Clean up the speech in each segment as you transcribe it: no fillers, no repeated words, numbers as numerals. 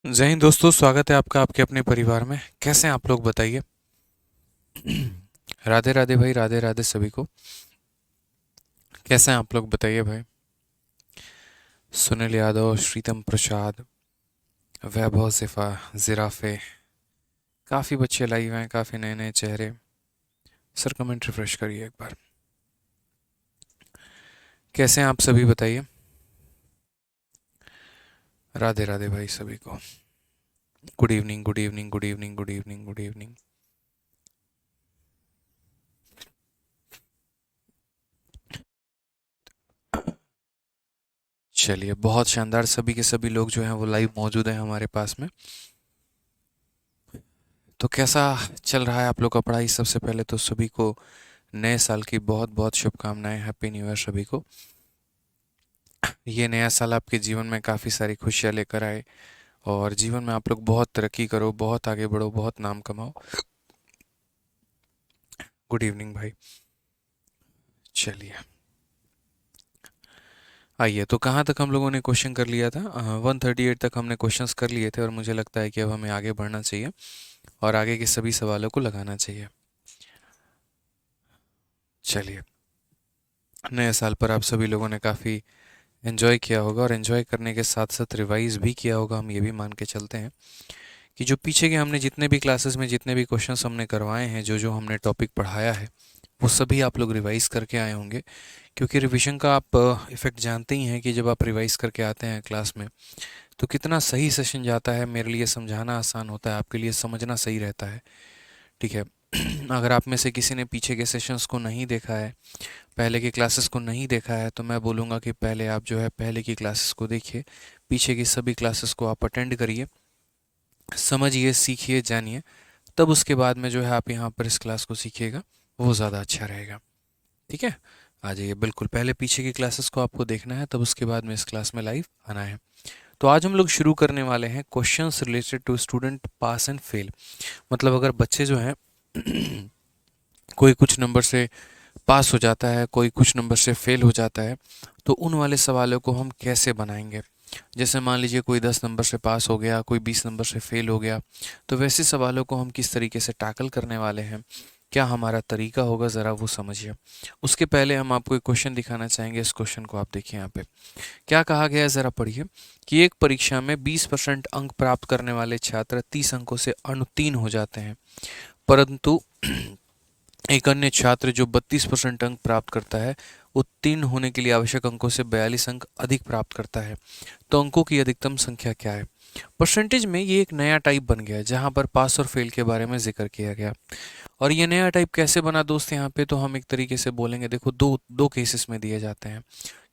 जय हिंद दोस्तों, स्वागत है आपका आपके अपने परिवार में। कैसे हैं आप लोग, बताइए। राधे राधे भाई, राधे राधे सभी को। कैसे हैं आप लोग, बताइए भाई। सुनील यादव, श्रीतम प्रसाद, वैभव सिफा, जिराफे, काफ़ी बच्चे लाइव हैं, काफ़ी नए नए चेहरे। सर कमेंट रिफ्रेश करिए एक बार। कैसे हैं आप सभी, बताइए। राधे राधे भाई सभी को। Good evening, good evening, good evening, good evening, good evening. चलिए, बहुत शानदार। सभी के सभी लोग जो हैं वो लाइव मौजूद हैं हमारे पास में। तो कैसा चल रहा है आप लोग का पढ़ाई? सबसे पहले तो सभी को नए साल की बहुत बहुत शुभकामनाएं। हैप्पी न्यू ईयर सभी को। ये नया साल आपके जीवन में काफ़ी सारी खुशियाँ लेकर आए और जीवन में आप लोग बहुत तरक्की करो, बहुत आगे बढ़ो, बहुत नाम कमाओ। गुड इवनिंग भाई। चलिए, आइए। तो कहाँ तक हम लोगों ने क्वेश्चन कर लिया था? 138 तक हमने क्वेश्चंस कर लिए थे और मुझे लगता है कि अब हमें आगे बढ़ना चाहिए और आगे के सभी सवालों को लगाना चाहिए। चलिए, नए साल पर आप सभी लोगों ने काफ़ी एंजॉय किया होगा और एंजॉय करने के साथ साथ रिवाइज भी किया होगा। हम ये भी मान के चलते हैं कि जो पीछे के हमने जितने भी क्लासेस में जितने भी क्वेश्चंस हमने करवाए हैं, जो जो हमने टॉपिक पढ़ाया है, वो सभी आप लोग रिवाइज करके आए होंगे। क्योंकि रिवीजन का आप इफ़ेक्ट जानते ही हैं कि जब आप रिवाइज करके आते हैं क्लास में तो कितना सही सेशन जाता है। मेरे लिए समझाना आसान होता है, आपके लिए समझना सही रहता है। ठीक है। अगर आप में से किसी ने पीछे के सेशंस को नहीं देखा है, पहले की क्लासेस को नहीं देखा है, तो मैं बोलूँगा कि पहले आप जो है पहले की क्लासेस को देखिए, पीछे की सभी क्लासेस को आप अटेंड करिए, समझिए, सीखिए, जानिए। तब उसके बाद में जो है आप यहाँ पर इस क्लास को सीखिएगा, वो ज़्यादा अच्छा रहेगा। ठीक है। आ जाइए, बिल्कुल पहले पीछे की क्लासेस को आपको देखना है, तब उसके बाद में इस क्लास में लाइव आना है। तो आज हम लोग शुरू करने वाले हैं questions related to student pass and fail. मतलब अगर बच्चे जो हैं कोई कुछ नंबर से पास हो जाता है, कोई कुछ नंबर से फेल हो जाता है, तो उन वाले सवालों को हम कैसे बनाएंगे। जैसे मान लीजिए कोई 10 नंबर से पास हो गया, कोई 20 नंबर से फेल हो गया, तो वैसे सवालों को हम किस तरीके से टैकल करने वाले हैं, क्या हमारा तरीका होगा, ज़रा वो समझिए। उसके पहले हम आपको एक क्वेश्चन दिखाना चाहेंगे। इस क्वेश्चन को आप देखिए यहाँ पे क्या कहा गया है, ज़रा पढ़िए। कि एक परीक्षा में 20% अंक प्राप्त करने वाले छात्र 30 अंकों से अनुत्तीर्ण हो जाते हैं, परंतु एक अन्य छात्र जो 32% अंक प्राप्त करता है, उत्तीर्ण होने के लिए आवश्यक अंकों से 42 अंक अधिक प्राप्त करता है। तो अंकों की अधिकतम संख्या क्या है? परसेंटेज में ये एक नया टाइप बन गया है जहां पर पास और फेल के बारे में जिक्र किया गया। और ये नया टाइप कैसे बना दोस्त? यहाँ पे तो हम एक तरीके से बोलेंगे, देखो दो दो केसेस में दिए जाते हैं।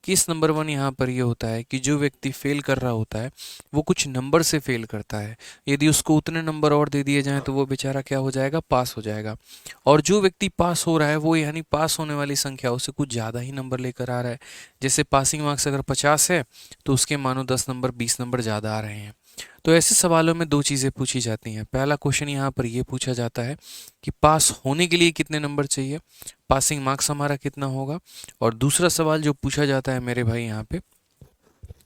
केस नंबर वन यहाँ पर ये होता है कि जो व्यक्ति फेल कर रहा होता है वो कुछ नंबर से फेल करता है। यदि उसको उतने नंबर और दे दिए जाएं तो वो बेचारा क्या हो जाएगा? पास हो जाएगा। और जो व्यक्ति पास हो रहा है वो यानी पास होने वाली संख्या उससे कुछ ज़्यादा ही नंबर लेकर आ रहा है। जैसे पासिंग मार्क्स अगर 50 है तो उसके मानो 10 नंबर 20 नंबर ज़्यादा आ रहे हैं। तो ऐसे सवालों में दो चीज़ें पूछी जाती हैं। पहला क्वेश्चन यहाँ पर ये पूछा जाता है कि पास होने के लिए कितने नंबर चाहिए, पासिंग मार्क्स हमारा कितना होगा। और दूसरा सवाल जो पूछा जाता है मेरे भाई यहाँ पे,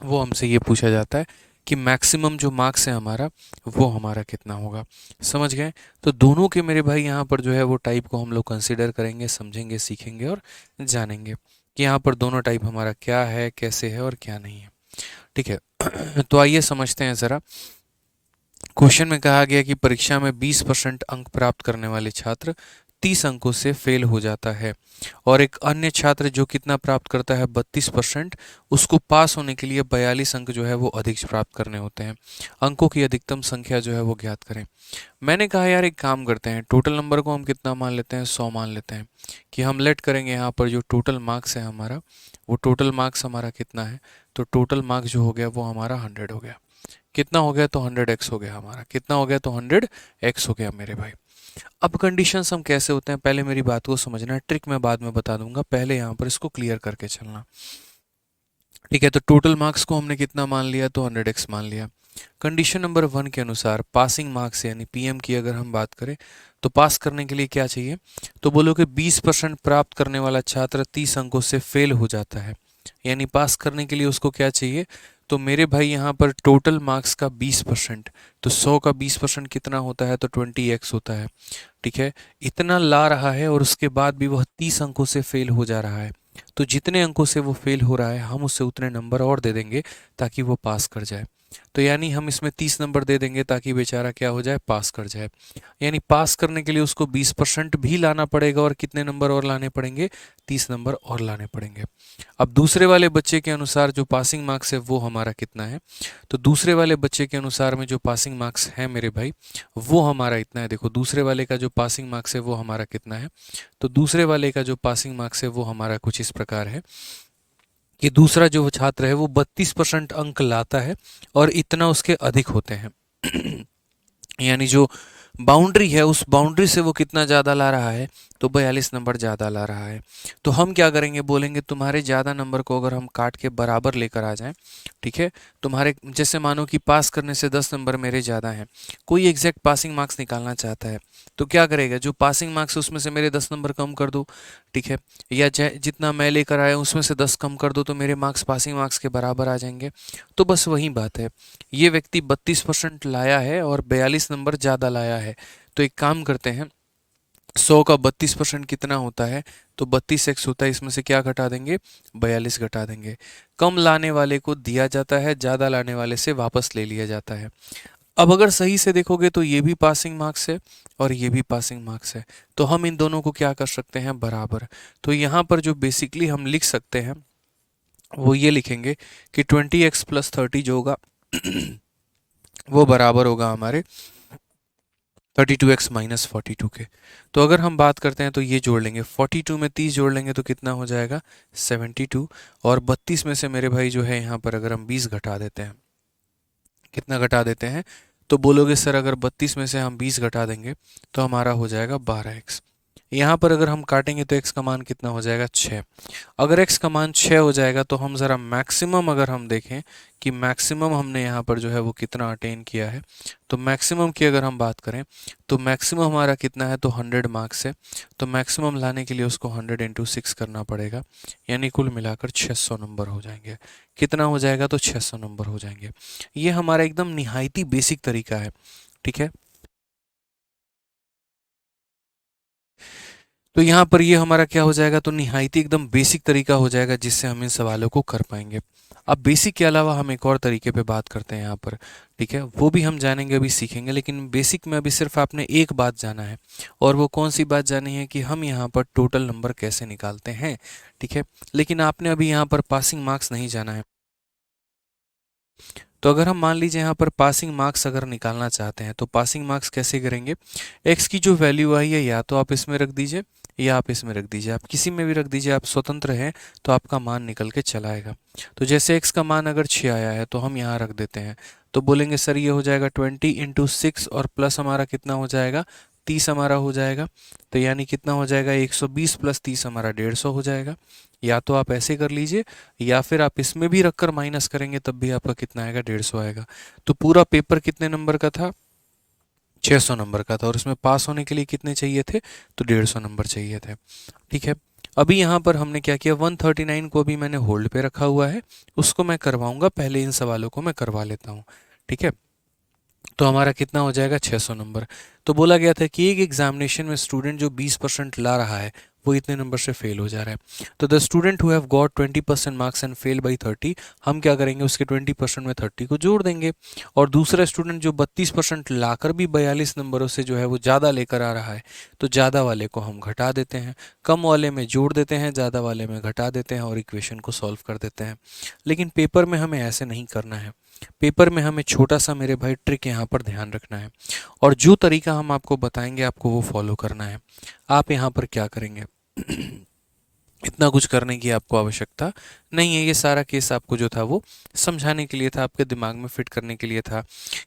वो हमसे ये पूछा जाता है कि मैक्सिमम जो मार्क्स है हमारा, वो हमारा कितना होगा। समझ गए? तो दोनों के मेरे भाई यहाँ पर जो है वो टाइप को हम लोग कंसिडर करेंगे, समझेंगे, सीखेंगे और जानेंगे कि यहाँ पर दोनों टाइप हमारा क्या है, कैसे है और क्या नहीं है। ठीक है। तो आइए समझते हैं ज़रा। क्वेश्चन में कहा गया कि परीक्षा में 20% अंक प्राप्त करने वाले छात्र 30 अंकों से फेल हो जाता है और एक अन्य छात्र जो कितना प्राप्त करता है 32%, उसको पास होने के लिए 42 अंक जो है वो अधिक प्राप्त करने होते हैं। अंकों की अधिकतम संख्या जो है वो ज्ञात करें। मैंने कहा यार एक काम करते हैं, टोटल नंबर को हम कितना मान लेते हैं? 100 मान लेते हैं। कि हम लेट करेंगे यहाँ पर जो टोटल मार्क्स है हमारा, वो टोटल मार्क्स हमारा कितना है? तो टोटल मार्क्स जो हो गया वो हमारा 100 हो गया। कितना हो गया? तो 100x हो गया हमारा। कितना हो गया? तो 100x हो गया मेरे भाई। अब कंडीशंस हम कैसे होते हैं, पहले मेरी बात को समझना है। ट्रिक मैं बाद में बता दूंगा, पहले यहाँ पर इसको क्लियर करके चलना। ठीक है। तो टोटल मार्क्स को हमने कितना मान लिया? तो 100x मान लिया। कंडीशन नंबर वन के अनुसार पासिंग मार्क्स यानी पीएम की अगर हम बात करें तो पास करने के लिए क्या चाहिए? तो बोलो कि 20% प्राप्त करने वाला छात्र 30 अंकों से फेल हो जाता है, यानी पास करने के लिए उसको क्या चाहिए? तो मेरे भाई यहाँ पर टोटल मार्क्स का 20%, तो 100 का 20% कितना होता है, तो 20x होता है। ठीक है, इतना ला रहा है और उसके बाद भी वह 30 अंकों से फेल हो जा रहा है। तो जितने अंकों से वो फेल हो रहा है हम उसे उतने नंबर और दे देंगे ताकि वो पास कर जाए। तो यानी हम इसमें 30 नंबर दे देंगे ताकि बेचारा क्या हो जाए, पास कर जाए। यानी पास करने के लिए उसको 20% भी लाना पड़ेगा और कितने नंबर और लाने पड़ेंगे, 30 नंबर और लाने पड़ेंगे। अब दूसरे वाले बच्चे के अनुसार जो पासिंग मार्क्स है वो हमारा कितना है, तो दूसरे वाले बच्चे के अनुसार में जो पासिंग मार्क्स है मेरे भाई वो हमारा इतना है। देखो दूसरे वाले का जो पासिंग मार्क्स है वो हमारा कितना है, तो दूसरे वाले का जो पासिंग मार्क्स है वो हमारा कुछ इस प्रकार है कि दूसरा जो छात्र है वो 32% अंक लाता है और इतना उसके अधिक होते हैं। यानी जो बाउंड्री है उस बाउंड्री से वो कितना ज़्यादा ला रहा है, तो 42 नंबर ज़्यादा ला रहा है। तो हम क्या करेंगे, बोलेंगे तुम्हारे ज़्यादा नंबर को अगर हम काट के बराबर लेकर आ जाएं, ठीक है, तुम्हारे जैसे मानो कि पास करने से 10 नंबर मेरे ज़्यादा हैं, कोई एग्जैक्ट पासिंग मार्क्स निकालना चाहता है तो क्या करेगा, जो पासिंग मार्क्स है उसमें से मेरे 10 नंबर कम कर दो, ठीक है, या जितना मैं लेकर आया उसमें से 10 कम कर दो तो मेरे मार्क्स पासिंग मार्क्स के बराबर आ जाएंगे। तो बस वही बात है, ये व्यक्ति 32% लाया है और 42 नंबर ज़्यादा लाया है। तो एक काम करते हैं, 100 का 32% कितना होता है, तो 32x होता है, इसमें से क्या घटा देंगे, 42 घटा देंगे। कम लाने वाले को दिया जाता है, ज़्यादा लाने वाले से वापस ले लिया जाता है। अब अगर सही से देखोगे तो ये भी पासिंग मार्क्स है और ये भी पासिंग मार्क्स है, तो हम इन दोनों को क्या कर सकते हैं, बराबर। तो यहाँ पर जो बेसिकली हम लिख सकते हैं वो ये लिखेंगे कि 20x प्लस 30 जो होगा वो बराबर होगा हमारे 32x माइनस 42 के। तो अगर हम बात करते हैं तो ये जोड़ लेंगे, 42 में 30 जोड़ लेंगे तो कितना हो जाएगा, 72। और 32 में से मेरे भाई जो है यहाँ पर अगर हम 20 घटा देते हैं, कितना घटा देते हैं, तो बोलोगे सर अगर 32 में से हम 20 घटा देंगे तो हमारा हो जाएगा 12x। यहाँ पर अगर हम काटेंगे तो x का मान कितना हो जाएगा, 6। अगर x का मान 6 हो जाएगा तो हम ज़रा मैक्सिमम अगर हम देखें कि मैक्सिमम हमने यहाँ पर जो है वो कितना अटेन किया है, तो मैक्सिमम की अगर हम बात करें तो मैक्सिमम हमारा कितना है, तो 100 मार्क्स है। तो मैक्सिमम लाने के लिए उसको 100 इंटू 6 करना पड़ेगा, यानी कुल मिलाकर 600 नंबर हो जाएंगे। कितना हो जाएगा, तो 600 नंबर हो जाएंगे। ये हमारा एकदम निहायती बेसिक तरीका है, ठीक है। तो यहाँ पर ये हमारा क्या हो जाएगा, तो निहायती एकदम बेसिक तरीका हो जाएगा जिससे हम इन सवालों को कर पाएंगे। अब बेसिक के अलावा हम एक और तरीके पे बात करते हैं यहाँ पर, ठीक है, वो भी हम जानेंगे, अभी सीखेंगे, लेकिन बेसिक में अभी सिर्फ आपने एक बात जाना है, और वो कौन सी बात जानी है कि हम यहाँ पर टोटल नंबर कैसे निकालते हैं, ठीक है। लेकिन आपने अभी यहाँ पर पासिंग मार्क्स नहीं जाना है। तो अगर हम मान लीजिए यहाँ पर पासिंग मार्क्स अगर निकालना चाहते हैं तो पासिंग मार्क्स कैसे करेंगे, एक्स की जो वैल्यू आई है या तो आप इसमें रख दीजिए या आप इसमें रख दीजिए, आप किसी में भी रख दीजिए, आप स्वतंत्र हैं, तो आपका मान निकल के चला आएगा। तो जैसे एक्स का मान अगर 6 आया है तो हम यहाँ रख देते हैं, तो बोलेंगे सर ये हो जाएगा 20 इंटू 6 और प्लस हमारा कितना हो जाएगा, 30 हमारा हो जाएगा। तो यानी कितना हो जाएगा, 120 प्लस 30 हमारा 150 हो जाएगा। या तो आप ऐसे कर लीजिए या फिर आप इसमें भी रखकर माइनस करेंगे तब भी आपका कितना आएगा, 150 आएगा। तो पूरा पेपर कितने नंबर का था, 600 नंबर का था, और इसमें पास होने के लिए कितने चाहिए थे, तो 150 नंबर चाहिए थे, ठीक है। अभी यहाँ पर हमने क्या किया, 139 को भी मैंने होल्ड पे रखा हुआ है, उसको मैं करवाऊंगा, पहले इन सवालों को मैं करवा लेता हूँ, ठीक है। तो हमारा कितना हो जाएगा, 600 नंबर। तो बोला गया था कि एक एग्जामिनेशन में स्टूडेंट जो 20% ला रहा है वो इतने नंबर से फेल हो जा रहा है। तो the student who have got 20% marks and fail by 30, हम क्या करेंगे, उसके 20% में 30 को जोड़ देंगे। और दूसरा स्टूडेंट जो 32% लाकर भी 42 नंबरों से जो है वो ज़्यादा लेकर आ रहा है, तो ज़्यादा वाले को हम घटा देते हैं, कम वाले में जोड़ देते हैं, ज़्यादा वाले में घटा देते हैं और इक्वेशन को सॉल्व कर देते हैं। लेकिन पेपर में हमें ऐसे नहीं करना है। पेपर में हमें छोटा सा मेरे भाई ट्रिक यहाँ पर ध्यान रखना है, और जो तरीका हम आपको बताएंगे आपको वो फॉलो करना है। आप यहाँ पर क्या करेंगे, इतना कुछ करने की आपको आवश्यकता नहीं है, ये सारा केस आपको जो था वो समझाने के लिए था, आपके दिमाग में फिट करने के लिए था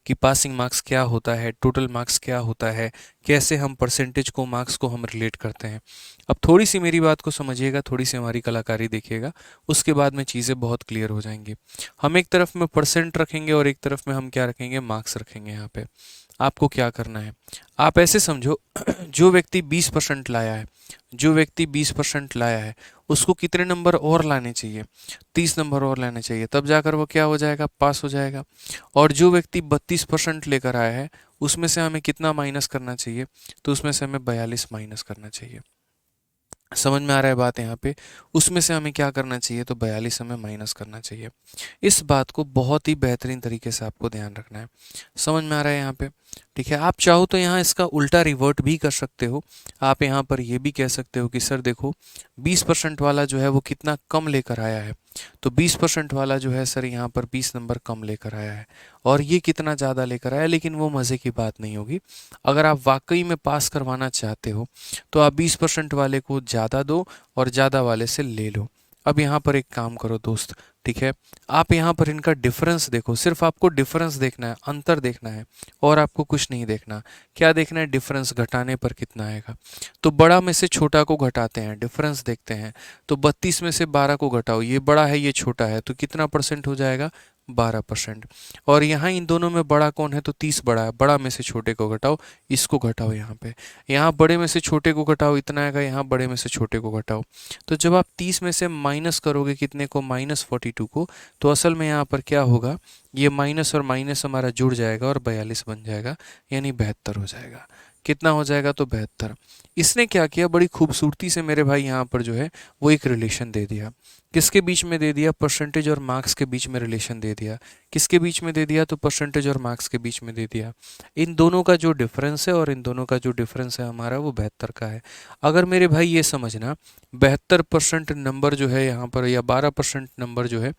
कि पासिंग मार्क्स क्या होता है, टोटल मार्क्स क्या होता है, कैसे हम परसेंटेज को, मार्क्स को हम रिलेट करते हैं। अब थोड़ी सी मेरी बात को समझिएगा, थोड़ी सी हमारी कलाकारी देखिएगा, उसके बाद में चीज़ें बहुत क्लियर हो जाएंगी। हम एक तरफ में परसेंट रखेंगे और एक तरफ में हम क्या रखेंगे, मार्क्स रखेंगे यहाँ पे। आपको क्या करना है, आप ऐसे समझो जो व्यक्ति 20% लाया है, जो व्यक्ति 20% लाया है उसको कितने नंबर और लाने चाहिए, 30 नंबर और लाने चाहिए, तब जाकर वो क्या हो जाएगा, पास हो जाएगा। और जो व्यक्ति 32% लेकर आया है उसमें से हमें कितना माइनस करना चाहिए, तो उसमें से हमें 42 माइनस करना चाहिए। समझ में आ रहा है बात यहाँ पे, उसमें से हमें क्या करना चाहिए, तो 42 हमें माइनस करना चाहिए। इस बात को बहुत ही बेहतरीन तरीके से आपको ध्यान रखना है। समझ में आ रहा है यहाँ पे, ठीक है। आप चाहो तो यहाँ इसका उल्टा रिवर्ट भी कर सकते हो। आप यहाँ पर ये भी कह सकते हो कि सर देखो 20% वाला जो है वो कितना कम लेकर आया है, तो 20% वाला जो है सर यहाँ पर 20 नंबर कम लेकर आया है, और ये कितना ज़्यादा लेकर आया, लेकिन वो मज़े की बात नहीं होगी। अगर आप वाकई में पास करवाना चाहते हो तो आप 20% वाले को ज़्यादा दो और ज़्यादा वाले से ले लो। अब यहाँ पर एक काम करो दोस्त, ठीक है, आप यहाँ पर इनका डिफरेंस देखो, सिर्फ आपको डिफरेंस देखना है, अंतर देखना है, और आपको कुछ नहीं देखना। क्या देखना है, डिफरेंस घटाने पर कितना आएगा। तो बड़ा में से छोटा को घटाते हैं, डिफरेंस देखते हैं। तो 32 में से 12 को घटाओ, ये बड़ा है ये छोटा है, तो कितना परसेंट हो जाएगा, 12%। और यहाँ इन दोनों में बड़ा कौन है, तो 30 बड़ा है, बड़ा में से छोटे को घटाओ, इसको घटाओ यहाँ पे, यहाँ बड़े में से छोटे को घटाओ, इतना आएगा, यहाँ बड़े में से छोटे को घटाओ। तो जब आप 30 में से माइनस करोगे कितने को, -42 को, तो असल में यहाँ पर क्या होगा, ये माइनस और माइनस हमारा जुड़ जाएगा और 42 बन जाएगा, यानी 72 हो जाएगा। कितना हो जाएगा, तो 72। इसने क्या किया, बड़ी खूबसूरती से मेरे भाई यहाँ पर जो है वो एक रिलेशन दे दिया। किसके बीच में दे दिया, परसेंटेज और मार्क्स के बीच में रिलेशन दे दिया। किसके बीच में दे दिया, तो परसेंटेज और मार्क्स के बीच में दे दिया। इन दोनों का जो डिफरेंस है, और इन दोनों का जो डिफरेंस है हमारा, वो 72 का है। अगर मेरे भाई ये समझना, 72% नंबर जो है यहाँ पर, या 12% नंबर जो है,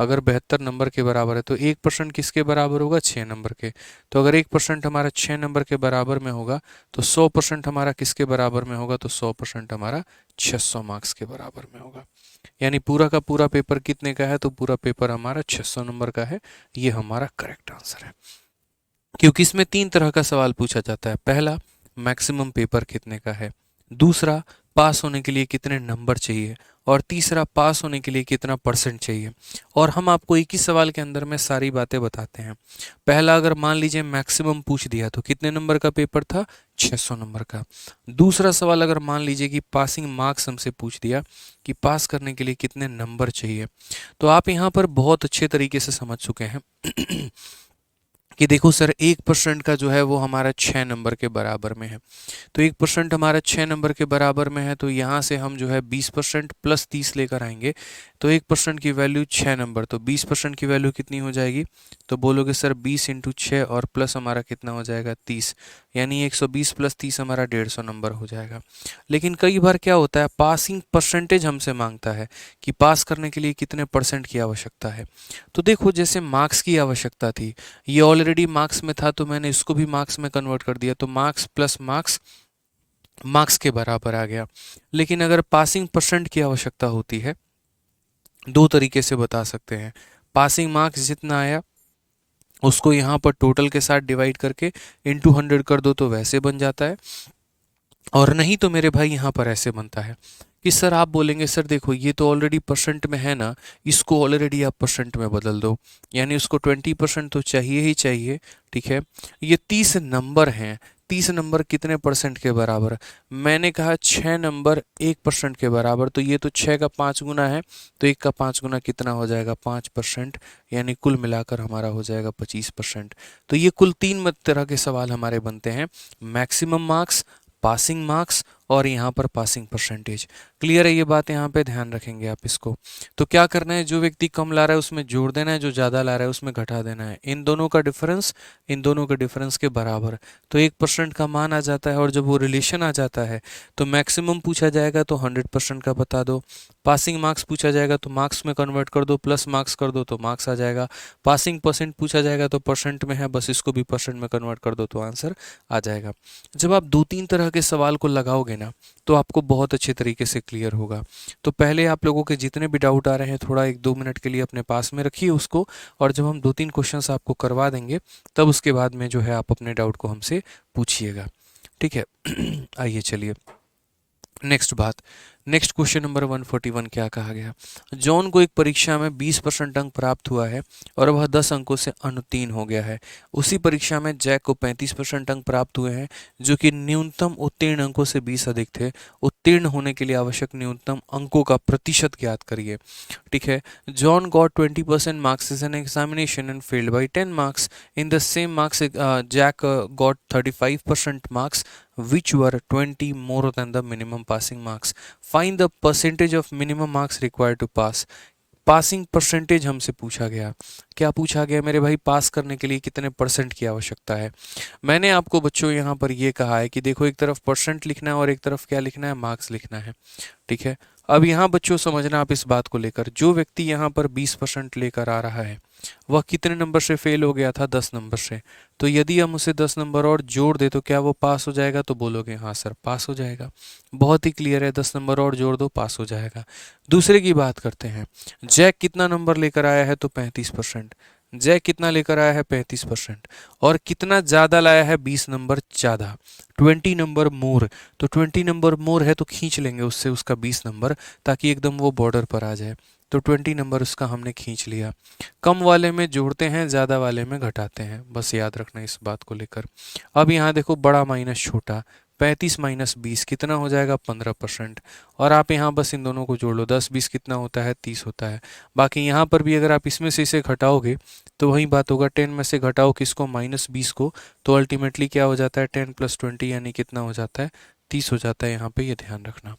अगर 72 नंबर के बराबर है तो 1% किसके बराबर होगा, 6 नंबर के। तो अगर 1% हमारा 6 नंबर के बराबर में होगा तो 100% हमारा किसके बराबर में होगा, तो 100% हमारा 600 मार्क्स के बराबर में होगा। यानी पूरा का पूरा पेपर कितने का है, तो पूरा पेपर हमारा 600 नंबर का है। ये हमारा करेक्ट आंसर है, क्योंकि इसमें 3 तरह का सवाल पूछा जाता है। पहला, मैक्सिमम पेपर कितने का है, दूसरा, पास होने के लिए कितने नंबर चाहिए, और तीसरा, पास होने के लिए कितना परसेंट चाहिए। और हम आपको एक ही सवाल के अंदर में सारी बातें बताते हैं। पहला, अगर मान लीजिए मैक्सिमम पूछ दिया तो कितने नंबर का पेपर था, 600 नंबर का। दूसरा सवाल, अगर मान लीजिए कि पासिंग मार्क्स हमसे पूछ दिया कि पास करने के लिए कितने नंबर चाहिए, तो आप यहाँ पर बहुत अच्छे तरीके से समझ चुके हैं कि देखो सर 1% का जो है वो हमारा 6 नंबर के बराबर में है। तो 1% हमारा 6 नंबर के बराबर में है, तो यहाँ से हम जो है 20% प्लस 30 लेकर आएंगे, तो 1% की वैल्यू 6 नंबर, तो 20% की वैल्यू कितनी हो जाएगी, तो बोलोगे सर 20 इंटू 6 और प्लस हमारा कितना हो जाएगा, 30, यानी 120 प्लस 30 हमारा 150 नंबर हो जाएगा। लेकिन कई बार क्या होता है, पासिंग परसेंटेज हमसे मांगता है कि पास करने के लिए कितने परसेंट की आवश्यकता है। तो देखो जैसे मार्क्स की आवश्यकता थी, ये ऑलरेडी मार्क्स में था, तो मैंने इसको भी मार्क्स में कन्वर्ट कर दिया, तो मार्क्स प्लस मार्क्स मार्क्स के बराबर आ गया। लेकिन अगर पासिंग परसेंट की आवश्यकता होती है, दो तरीके से बता सकते हैं। पासिंग मार्क्स जितना आया उसको यहाँ पर टोटल के साथ डिवाइड करके इंटू 100 कर दो, तो वैसे बन जाता है। और नहीं तो मेरे भाई यहाँ पर ऐसे बनता है कि सर आप बोलेंगे सर देखो ये तो ऑलरेडी परसेंट में है ना, इसको ऑलरेडी आप परसेंट में बदल दो, यानी उसको 20% तो चाहिए ही चाहिए, ठीक है। ये 30 नंबर हैं, 30 नंबर कितने परसेंट के बराबर, मैंने कहा 6 नंबर 1% के बराबर, तो ये तो 6 का 5 गुना है, तो 1 का 5 गुना कितना हो जाएगा, 5%, यानी कुल मिलाकर हमारा हो जाएगा 25%। तो ये कुल 3 तरह के सवाल हमारे बनते हैं, मैक्सिमम मार्क्स, पासिंग मार्क्स और यहाँ पर पासिंग परसेंटेज। क्लियर है ये बात, यहाँ पे ध्यान रखेंगे आप इसको। तो क्या करना है, जो व्यक्ति कम ला रहा है उसमें जोड़ देना है, जो ज़्यादा ला रहा है उसमें घटा देना है। इन दोनों का डिफरेंस इन दोनों के डिफरेंस के बराबर, तो 1% का मान आ जाता है। और जब वो रिलेशन आ जाता है तो मैक्सिमम पूछा जाएगा तो 100% का बता दो, पासिंग मार्क्स पूछा जाएगा तो मार्क्स में कन्वर्ट कर दो, प्लस मार्क्स कर दो तो मार्क्स आ जाएगा, पासिंग परसेंट पूछा जाएगा तो परसेंट में है, बस इसको भी परसेंट में कन्वर्ट कर दो तो आंसर आ जाएगा। जब आप 2-3 तरह के सवाल को लगाओगे ना तो आपको बहुत अच्छे तरीके से क्लियर होगा। तो पहले आप लोगों के जितने भी डाउट आ रहे हैं थोड़ा 1-2 मिनट के लिए अपने पास में रखिए उसको, और जब हम 2-3 क्वेश्चंस आपको करवा देंगे तब उसके बाद में जो है आप अपने डाउट को हमसे पूछिएगा, ठीक है। आइए चलिए नेक्स्ट बात, नेक्स्ट क्वेश्चन नंबर 141 क्या कहा गया। जॉन को एक परीक्षा में 20% अंक प्राप्त हुआ है और वह 10 अंकों से अनुत्तीर्ण हो गया है। उसी परीक्षा में जैक को 35% अंक प्राप्त हुए हैं, जो कि न्यूनतम उत्तीर्ण अंकों से 20 अधिक थे। उत्तीर्ण होने के लिए आवश्यक न्यूनतम अंकों का प्रतिशत ज्ञात करिए। ठीक है। John got 20% marks is an examination and failed by 10 marks. In the same marks Jack got 35% marks which were 20 more than the minimum passing marks. Find the percentage of minimum marks required to pass. Passing percentage हमसे पूछा गया। क्या पूछा गया मेरे भाई, पास करने के लिए कितने परसेंट की आवश्यकता है। मैंने आपको बच्चों यहाँ पर ये कहा है कि देखो एक तरफ परसेंट लिखना है और एक तरफ क्या लिखना है, मार्क्स लिखना है। ठीक है। अब यहाँ बच्चों समझना आप इस बात को लेकर, जो व्यक्ति यहाँ पर 20% लेकर आ रहा है वह कितने नंबर से फेल हो गया था, 10 नंबर से। तो यदि हम उसे 10 नंबर और जोड़ दे तो क्या वो पास हो जाएगा, तो बोलोगे हाँ सर पास हो जाएगा। बहुत ही क्लियर है, 10 नंबर और जोड़ दो पास हो जाएगा। दूसरे की बात करते हैं। जैक कितना नंबर लेकर आया है, तो 35%। जैक कितना लेकर आया है, 35%। और कितना ज़्यादा लाया है, 20 नंबर ज़्यादा, 20 नंबर मोर। तो 20 नंबर मोर है तो खींच लेंगे उससे उसका 20 नंबर, ताकि एकदम वो बॉर्डर पर आ जाए। तो 20 नंबर उसका हमने खींच लिया। कम वाले में जोड़ते हैं, ज़्यादा वाले में घटाते हैं, बस याद रखना इस बात को लेकर। अब यहाँ देखो बड़ा माइनस छोटा, 35 माइनस 20 कितना हो जाएगा, 15%। और आप यहाँ बस इन दोनों को जोड़ लो, 10 20 कितना होता है, 30 होता है। बाकी यहाँ पर भी अगर आप इसमें से इसे घटाओगे तो वही बात होगा, 10 में से घटाओ किसको, -20 को, तो अल्टीमेटली क्या हो जाता है, 10 + 20 यानी कितना हो जाता है, 30 हो जाता है। यहाँ पे ये ध्यान रखना।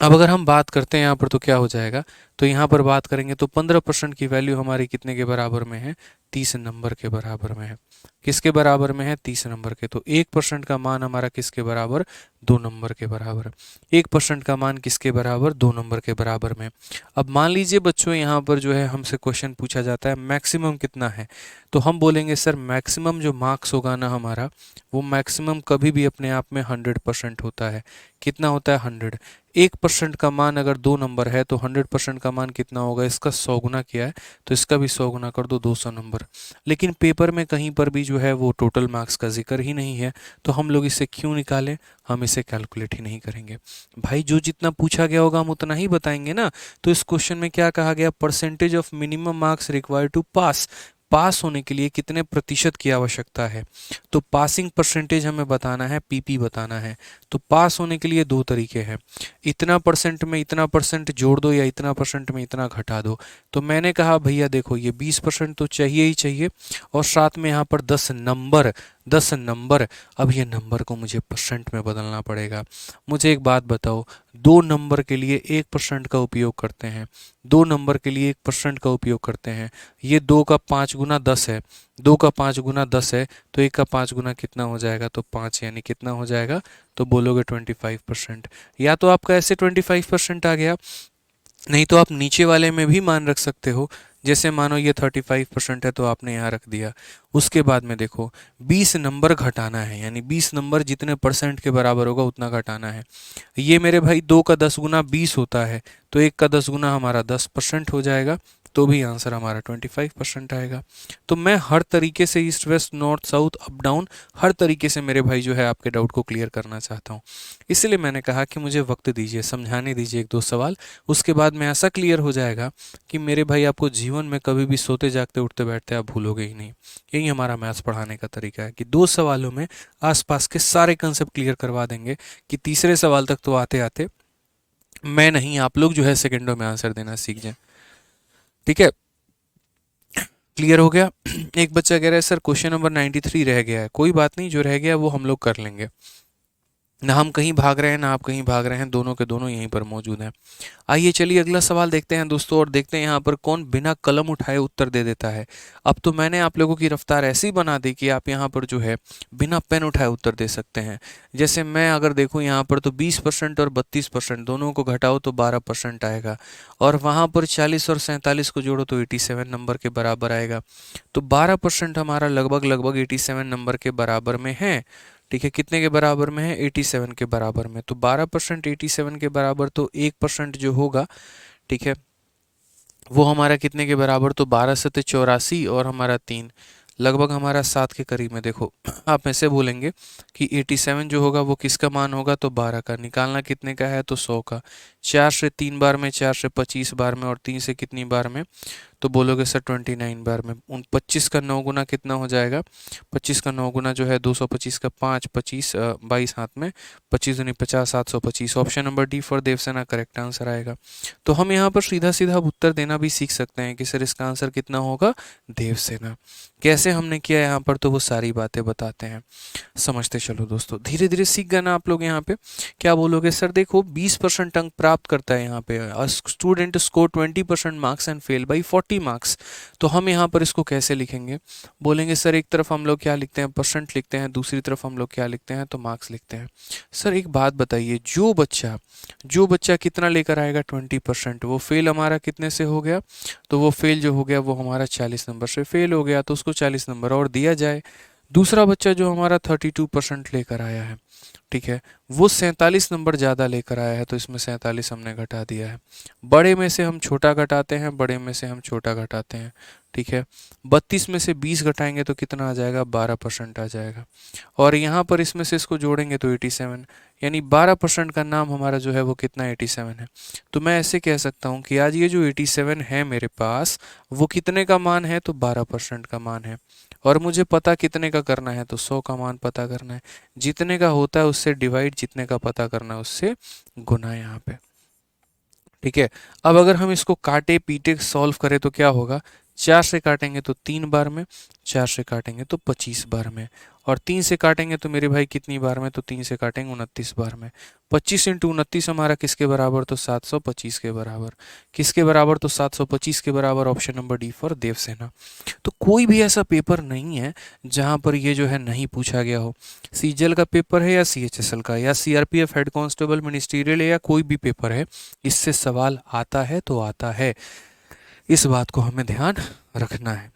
अब अगर हम बात करते हैं यहाँ पर तो क्या हो जाएगा, तो यहाँ पर बात करेंगे तो 15% की वैल्यू हमारी कितने के बराबर में है, 30 नंबर के बराबर में है। किसके बराबर में है, 30 नंबर के। तो 1% का मान हमारा किसके बराबर, 2 नंबर के बराबर। 1% का मान किसके बराबर, 2 नंबर के बराबर में। अब मान लीजिए बच्चों यहाँ पर जो है हमसे क्वेश्चन पूछा जाता है मैक्सिमम कितना है, तो हम बोलेंगे सर मैक्सिमम जो मार्क्स होगा ना हमारा, वो मैक्सिमम कभी भी अपने आप में 100% होता है। कितना होता है, 100। 1% का मान अगर 2 नंबर है तो 100% का मान कितना होगा, इसका 100 गुना किया है तो इसका भी 100 गुना कर दो, 200 नंबर। लेकिन पेपर में कहीं पर भी जो है वो टोटल मार्क्स का जिक्र ही नहीं है, तो हम लोग इसे क्यों निकालें, हम इसे कैलकुलेट ही नहीं करेंगे। भाई जो जितना पूछा गया होगा हम उतना ही बताएंगे ना। तो इस क्वेश्चन में क्या कहा गया, percentage of minimum marks required to pass. Pass होने के लिए कितने प्रतिशत की आवश्यकता है, तो पासिंग परसेंटेज हमें बताना है, पीपी बताना है। तो पास होने के लिए दो तरीके हैं, इतना परसेंट में इतना परसेंट जोड़ दो या इतना परसेंट में इतना घटा दो। तो मैंने कहा भैया देखो ये 20% तो चाहिए ही चाहिए, और साथ में यहाँ पर 10 नंबर, 10 नंबर। अब ये नंबर को मुझे परसेंट में बदलना पड़ेगा। मुझे एक बात बताओ, 2 नंबर के लिए 1% का उपयोग करते हैं, 2 नंबर के लिए 1% का उपयोग करते हैं। ये 2 का 5 गुना 10 है, 2 का 5 गुना 10 है, तो 1 का 5 गुना कितना हो जाएगा, तो 5, यानी कितना हो जाएगा, तो बोलोगे 25%। या तो आपका ऐसे 25% आ गया, नहीं तो आप नीचे वाले में भी मान रख सकते हो। जैसे मानो ये 35% है तो आपने यहाँ रख दिया। उसके बाद में देखो 20 नंबर घटाना है, यानी 20 नंबर जितने परसेंट के बराबर होगा उतना घटाना है। ये मेरे भाई 2 का 10 गुना 20 होता है, तो 1 का 10 गुना हमारा 10% हो जाएगा, तो भी आंसर हमारा 25% आएगा। तो मैं हर तरीके से east west north south up down हर तरीके से मेरे भाई जो है आपके डाउट को क्लियर करना चाहता हूँ। इसलिए मैंने कहा कि मुझे वक्त दीजिए, समझाने दीजिए 1-2 सवाल, उसके बाद में ऐसा क्लियर हो जाएगा कि मेरे भाई आपको जीवन में कभी भी सोते जागते उठते बैठते आप भूलोगे ही नहीं। यही हमारा मैथ्स पढ़ाने का तरीका है कि 2 सवालों में आसपास के सारे कंसेप्ट क्लियर करवा देंगे, कि तीसरे सवाल तक तो आते आते मैं नहीं आप लोग जो है सेकंडों में आंसर देना सीख जाएं। ठीक है, क्लियर हो गया। एक बच्चा कह रहा है सर क्वेश्चन नंबर 93 रह गया है। कोई बात नहीं, जो रह गया वो हम लोग कर लेंगे। ना हम कहीं भाग रहे हैं ना आप कहीं भाग रहे हैं, दोनों के दोनों यहीं पर मौजूद हैं। आइए चलिए अगला सवाल देखते हैं दोस्तों, और देखते हैं यहाँ पर कौन बिना कलम उठाए उत्तर दे देता है। अब तो मैंने आप लोगों की रफ्तार ऐसी बना दी कि आप यहाँ पर जो है बिना पेन उठाए उत्तर दे सकते हैं। जैसे मैं अगर देखूँ यहाँ पर तो 20% और 32% दोनों को घटाओ तो 12% आएगा, और वहाँ पर 40 और 47 को जोड़ो तो 87 नंबर के बराबर आएगा। तो 12% हमारा लगभग लगभग 87 नंबर के बराबर में है। ठीक है, कितने के बराबर में है, 87 के बराबर में। तो 12% 87 के बराबर, तो 1% जो होगा, ठीक है, वो हमारा कितने के बराबर, तो 12 सत्ते 84 और हमारा 3, लगभग हमारा 7 के करीब में। देखो आप ऐसे बोलेंगे कि 87 जो होगा वो किसका मान होगा, तो 12 का। निकालना कितने का है, तो 100 का। 4 से 3 बार में, 4 से 25 बार में, और 3 से कितनी बार में, तो बोलोगे सर 29 बार में। उन 25 का 9 गुना कितना हो जाएगा, 25 का 9 गुना जो है 225 का 5, 25 22 हाथ में, 25 दूनी 50, 725। Option number D for Devsena correct answer आएगा। तो हम यहाँ पर सीधा सीधा उत्तर देना भी सीख सकते हैं कि सर इसका आंसर कितना होगा, देवसेना। कैसे हमने किया यहाँ पर, तो वो सारी बातें बताते हैं, समझते चलो दोस्तों। धीरे धीरे सीख गए ना आप लोग। यहाँ पे क्या बोलोगे, सर देखो 20% अंक प्राप्त करता है यहाँ पे, student score 20% marks and fail by 40 marks. तो हम यहाँ पर इसको कैसे लिखेंगे, बोलेंगे सर एक तरफ हम लोग क्या लिखते हैं, परसेंट लिखते हैं, दूसरी तरफ हम लोग क्या लिखते हैं, तो मार्क्स लिखते हैं। सर एक बात बताइए, जो बच्चा कितना लेकर आएगा 20%, वो फेल हमारा कितने से हो गया, तो वो फेल जो हो गया वो हमारा 40 नंबर से फेल हो गया, तो उसको 40 नंबर और दिया जाए। दूसरा बच्चा जो हमारा 32% लेकर आया है, ठीक है, वो 47 नंबर ज़्यादा लेकर आया है, तो इसमें 47 हमने घटा दिया है। बड़े में से हम छोटा घटाते हैं, बड़े में से हम छोटा घटाते हैं, ठीक है। 32 में से 20 घटाएंगे तो कितना आ जाएगा, 12% आ जाएगा। और यहाँ पर इसमें से इसको जोड़ेंगे तो 87, यानी 12% का नाम हमारा जो है वो कितना, 87 है। तो मैं ऐसे कह सकता हूँ कि आज ये जो 87 है मेरे पास, वो कितने का मान है, तो 12% का मान है। और मुझे पता कितने का करना है, तो 100 का मान पता करना है। जितने का होता है उससे डिवाइड, जितने का पता करना है उससे गुना यहाँ पे, ठीक है। अब अगर हम इसको काटे पीटे सॉल्व करें तो क्या होगा, 4 से काटेंगे तो 3 बार में, 4 से काटेंगे तो 25 बार में, और 3 से काटेंगे तो मेरे भाई कितनी बार में, तो 3 से काटेंगे 29 बार में। 25 इंटू 29 हमारा किसके बराबर, तो 725 के बराबर। किसके बराबर, तो 725 के बराबर। Option number D for Devsena. तो कोई भी ऐसा पेपर नहीं है जहां पर ये जो है नहीं पूछा गया हो। सीजीएल का पेपर है या सीएचएसएल का या सीआरपीएफ हेड कांस्टेबल मिनिस्ट्रियल है या कोई भी पेपर है, इससे सवाल आता है तो आता है। इस बात को हमें ध्यान रखना है,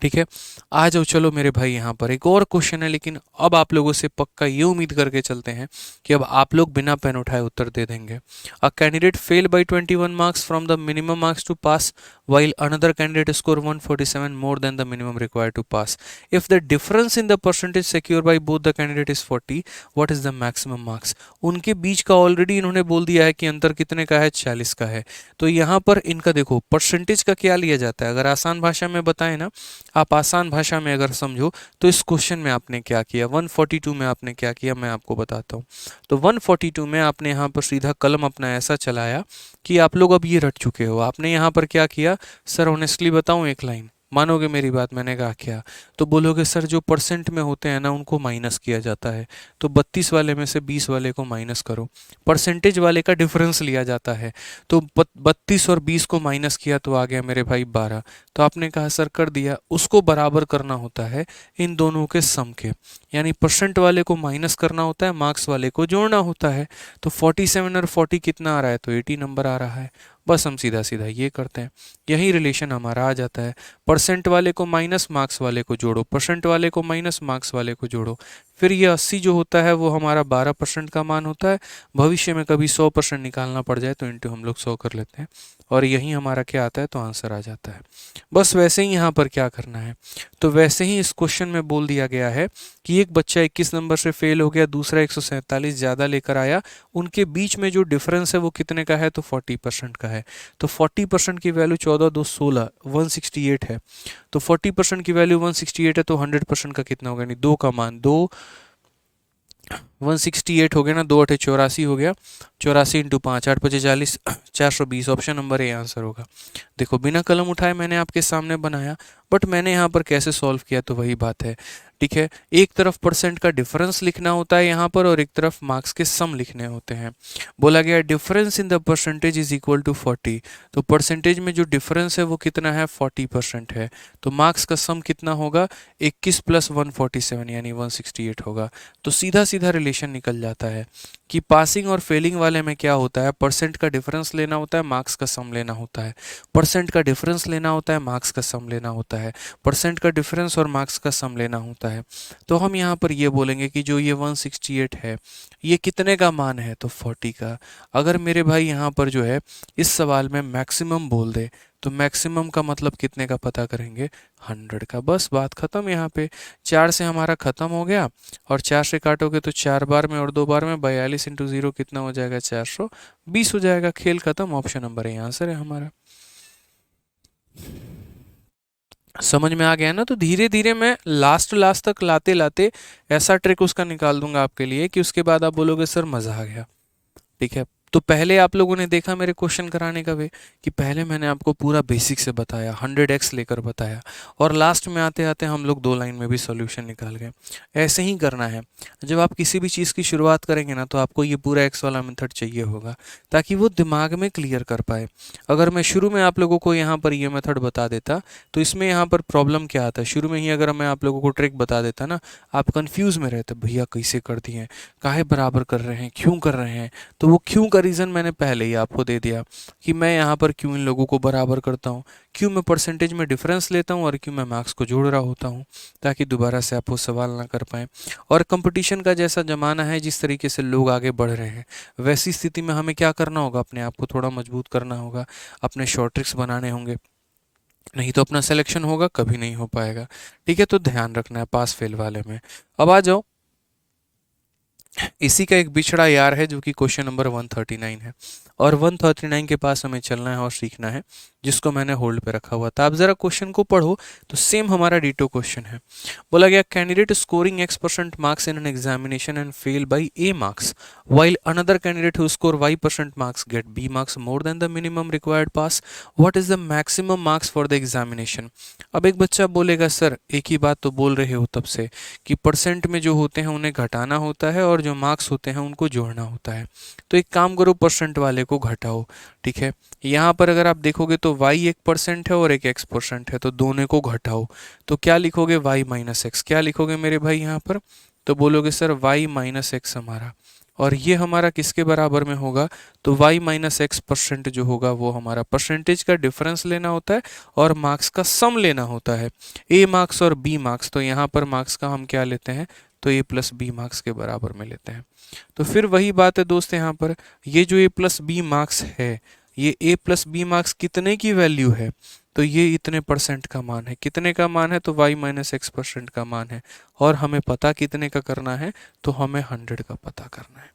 ठीक है। आ जाओ चलो मेरे भाई, यहाँ पर एक और क्वेश्चन है, लेकिन अब आप लोगों से पक्का ये उम्मीद करके चलते हैं कि अब आप लोग बिना पेन उठाए उत्तर दे देंगे। A candidate fail by 21 marks from the minimum marks to pass while another candidate score 147 more than the minimum required to pass. If the difference in the percentage secured by both the candidate is 40, what is the maximum marks? उनके बीच का already इन्होंने बोल दिया है कि अंतर कितने का है, 40 का है। तो यहाँ पर इनका देखो परसेंटेज का क्या लिया जाता है, अगर आसान भाषा में बताएं ना, आप आसान भाषा में अगर समझो, तो इस क्वेश्चन में आपने क्या किया, 142 में आपने क्या किया, मैं आपको बताता हूँ। तो 142 में आपने यहाँ पर सीधा कलम अपना ऐसा चलाया कि आप लोग अब ये रट चुके हो। आपने यहाँ पर क्या किया, सर ऑनेस्टली बताऊँ, एक लाइन मानोगे मेरी बात, मैंने कहा क्या, तो बोलोगे सर जो परसेंट में होते हैं ना उनको माइनस किया जाता है। तो 32 वाले में से 20 वाले को माइनस करो, परसेंटेज वाले का डिफरेंस लिया जाता है। तो 32 और 20 को माइनस किया तो आ गया मेरे भाई 12। तो आपने कहा सर कर दिया, उसको बराबर करना होता है इन दोनों के सम के, यानी परसेंट वाले को माइनस करना होता है, मार्क्स वाले को जोड़ना होता है। तो 47 और 40 कितना आ रहा है, तो 80 नंबर आ रहा है। बस हम सीधा सीधा ये करते हैं, यही रिलेशन हमारा आ जाता है। परसेंट वाले को माइनस, मार्क्स वाले को जोड़ो, परसेंट वाले को माइनस, मार्क्स वाले को जोड़ो। फिर ये 80 जो होता है वो हमारा 12% का मान होता है। भविष्य में कभी 100% निकालना पड़ जाए तो इंटू हम लोग 100 कर लेते हैं, और यही हमारा क्या आता है, तो आंसर आ जाता है। बस वैसे ही यहाँ पर क्या करना है, तो वैसे ही इस क्वेश्चन में बोल दिया गया है कि एक बच्चा 21 नंबर से फेल हो गया, दूसरा 147 ज़्यादा लेकर आया, उनके बीच में जो डिफरेंस है वो कितने का है, तो 40% का है। तो 40% की वैल्यू 14 2 16 168 है। तो 40% की वैल्यू 168 है, तो 100% का कितना होगा, यानी 2 का मान, 2 168 हो गया ना, 2 8 84 हो गया, 84 into 5 8 5 40 420। Option number A answer होगा। देखो बिना कलम उठाए मैंने आपके सामने बनाया, बट मैंने यहाँ पर कैसे सॉल्व किया, तो वही बात है, ठीक है। एक तरफ परसेंट का डिफरेंस लिखना होता है यहाँ पर, और एक तरफ मार्क्स के सम लिखने होते हैं। बोला गया difference in the percentage is equal to 40, तो परसेंटेज में जो डिफरेंस है वो कितना है, 40% है। तो मार्क्स का सम कितना होगा, 21 + 147 यानी 168 होगा। तो सीधा सीधा रिलेशन निकल जाता है कि पासिंग और फेलिंग वाले में क्या होता है, परसेंट का डिफरेंस लेना होता है, मार्क्स का सम लेना होता है। परसेंट का डिफरेंस लेना होता है, मार्क्स का सम लेना होता है। परसेंट का डिफरेंस और मार्क्स का सम लेना होता है। तो हम यहाँ पर ये बोलेंगे कि जो ये 168 है ये कितने का मान है, तो 40 का। अगर मेरे भाई यहाँ पर जो है इस सवाल में मैक्सिमम बोल दे तो मैक्सिमम का मतलब कितने का पता करेंगे, 100 का। बस बात खत्म यहाँ पे। 4 से हमारा खत्म हो गया, और 4 से काटोगे तो 4 बार में और 2 बार में 42 इंटू 0 कितना हो जाएगा, 420 हो जाएगा। खेल खत्म, ऑप्शन नंबर ए आंसर है हमारा। समझ में आ गया ना। तो धीरे धीरे मैं लास्ट लास्ट तक लाते लाते ऐसा ट्रिक उसका निकाल दूंगा आपके लिए कि उसके बाद आप बोलोगे सर मज़ा आ गया। ठीक है। तो पहले आप लोगों ने देखा मेरे क्वेश्चन कराने का वे, कि पहले मैंने आपको पूरा बेसिक से बताया, 100x लेकर बताया, और लास्ट में आते आते हम लोग 2 लाइन में भी सॉल्यूशन निकाल गए। ऐसे ही करना है। जब आप किसी भी चीज़ की शुरुआत करेंगे ना तो आपको ये पूरा एक्स वाला मेथड चाहिए होगा, ताकि वो दिमाग में क्लियर कर पाए। अगर मैं शुरू में आप लोगों को यहाँ पर ये मेथड बता देता तो इसमें यहाँ पर प्रॉब्लम क्या आता है, शुरू में ही अगर मैं आप लोगों को ट्रिक बता देता ना, आप कन्फ्यूज़ में रहते, भैया कैसे कर दिए, काहे बराबर कर रहे हैं, क्यों कर रहे हैं। तो वो क्यों का रीज़न मैंने पहले ही आपको दे दिया, कि मैं यहाँ पर क्यों इन लोगों को बराबर करता हूँ, क्यों मैं परसेंटेज में डिफरेंस लेता हूँ, और क्यों मैं मार्क्स को जोड़ रहा होता हूँ, ताकि दोबारा से आप वो सवाल ना कर पाएँ। और कंपटीशन का जैसा ज़माना है, जिस तरीके से लोग आगे बढ़ रहे हैं, वैसी स्थिति में हमें क्या करना होगा, अपने आप को थोड़ा मजबूत करना होगा, अपने शॉर्ट ट्रिक्स बनाने होंगे, नहीं तो अपना सिलेक्शन होगा कभी नहीं हो पाएगा। ठीक है। तो ध्यान रखना है पास फेल वाले में। अब आ जाओ, इसी का एक बिछड़ा यार है जो कि क्वेश्चन नंबर 139 है, और 139 के पास हमें चलना है और सीखना है, जिसको मैंने होल्ड पे रखा हुआ था। आप जरा क्वेश्चन को पढ़ो तो सेम हमारा डिटो क्वेश्चन है। बोला गया, candidate scoring x% marks in an examination and fail by a marks, while another candidate who score y% marks get b marks more than the minimum required pass, what is the maximum marks for the examination। अब एक बच्चा बोलेगा sir एक ही बात तो बोल रहे हो तब से, कि परसेंट में जो होते हैं उन्हें घटाना होता है, और जो मार्क्स होते हैं उनको जोड़ना होता है। तो एक काम करो, परसेंट वाले को घटाओ। ठीक है। यहाँ पर अगर आप देखोगे तो y 1% है और एक x% है, तो दोनों को घटाओ। तो क्या लिखोगे, y माइनस एक्स। क्या लिखोगे मेरे भाई यहाँ पर, तो बोलोगे सर y माइनस एक्स हमारा, और ये हमारा किसके बराबर में होगा, तो y माइनस एक्स परसेंट जो होगा वो हमारा परसेंटेज का डिफरेंस लेना होता है, और मार्क्स का सम लेना होता है, a मार्क्स और b मार्क्स। तो यहाँ पर मार्क्स का हम क्या लेते हैं, तो a प्लस बी मार्क्स के बराबर में लेते हैं। तो फिर वही बात है दोस्त, यहाँ पर ये जो a प्लस बी मार्क्स है, ये a प्लस बी मार्क्स कितने की वैल्यू है, तो ये इतने परसेंट का मान है। कितने का मान है, तो y माइनस एक्स परसेंट का मान है। और हमें पता कितने का करना है, तो हमें 100 का पता करना है।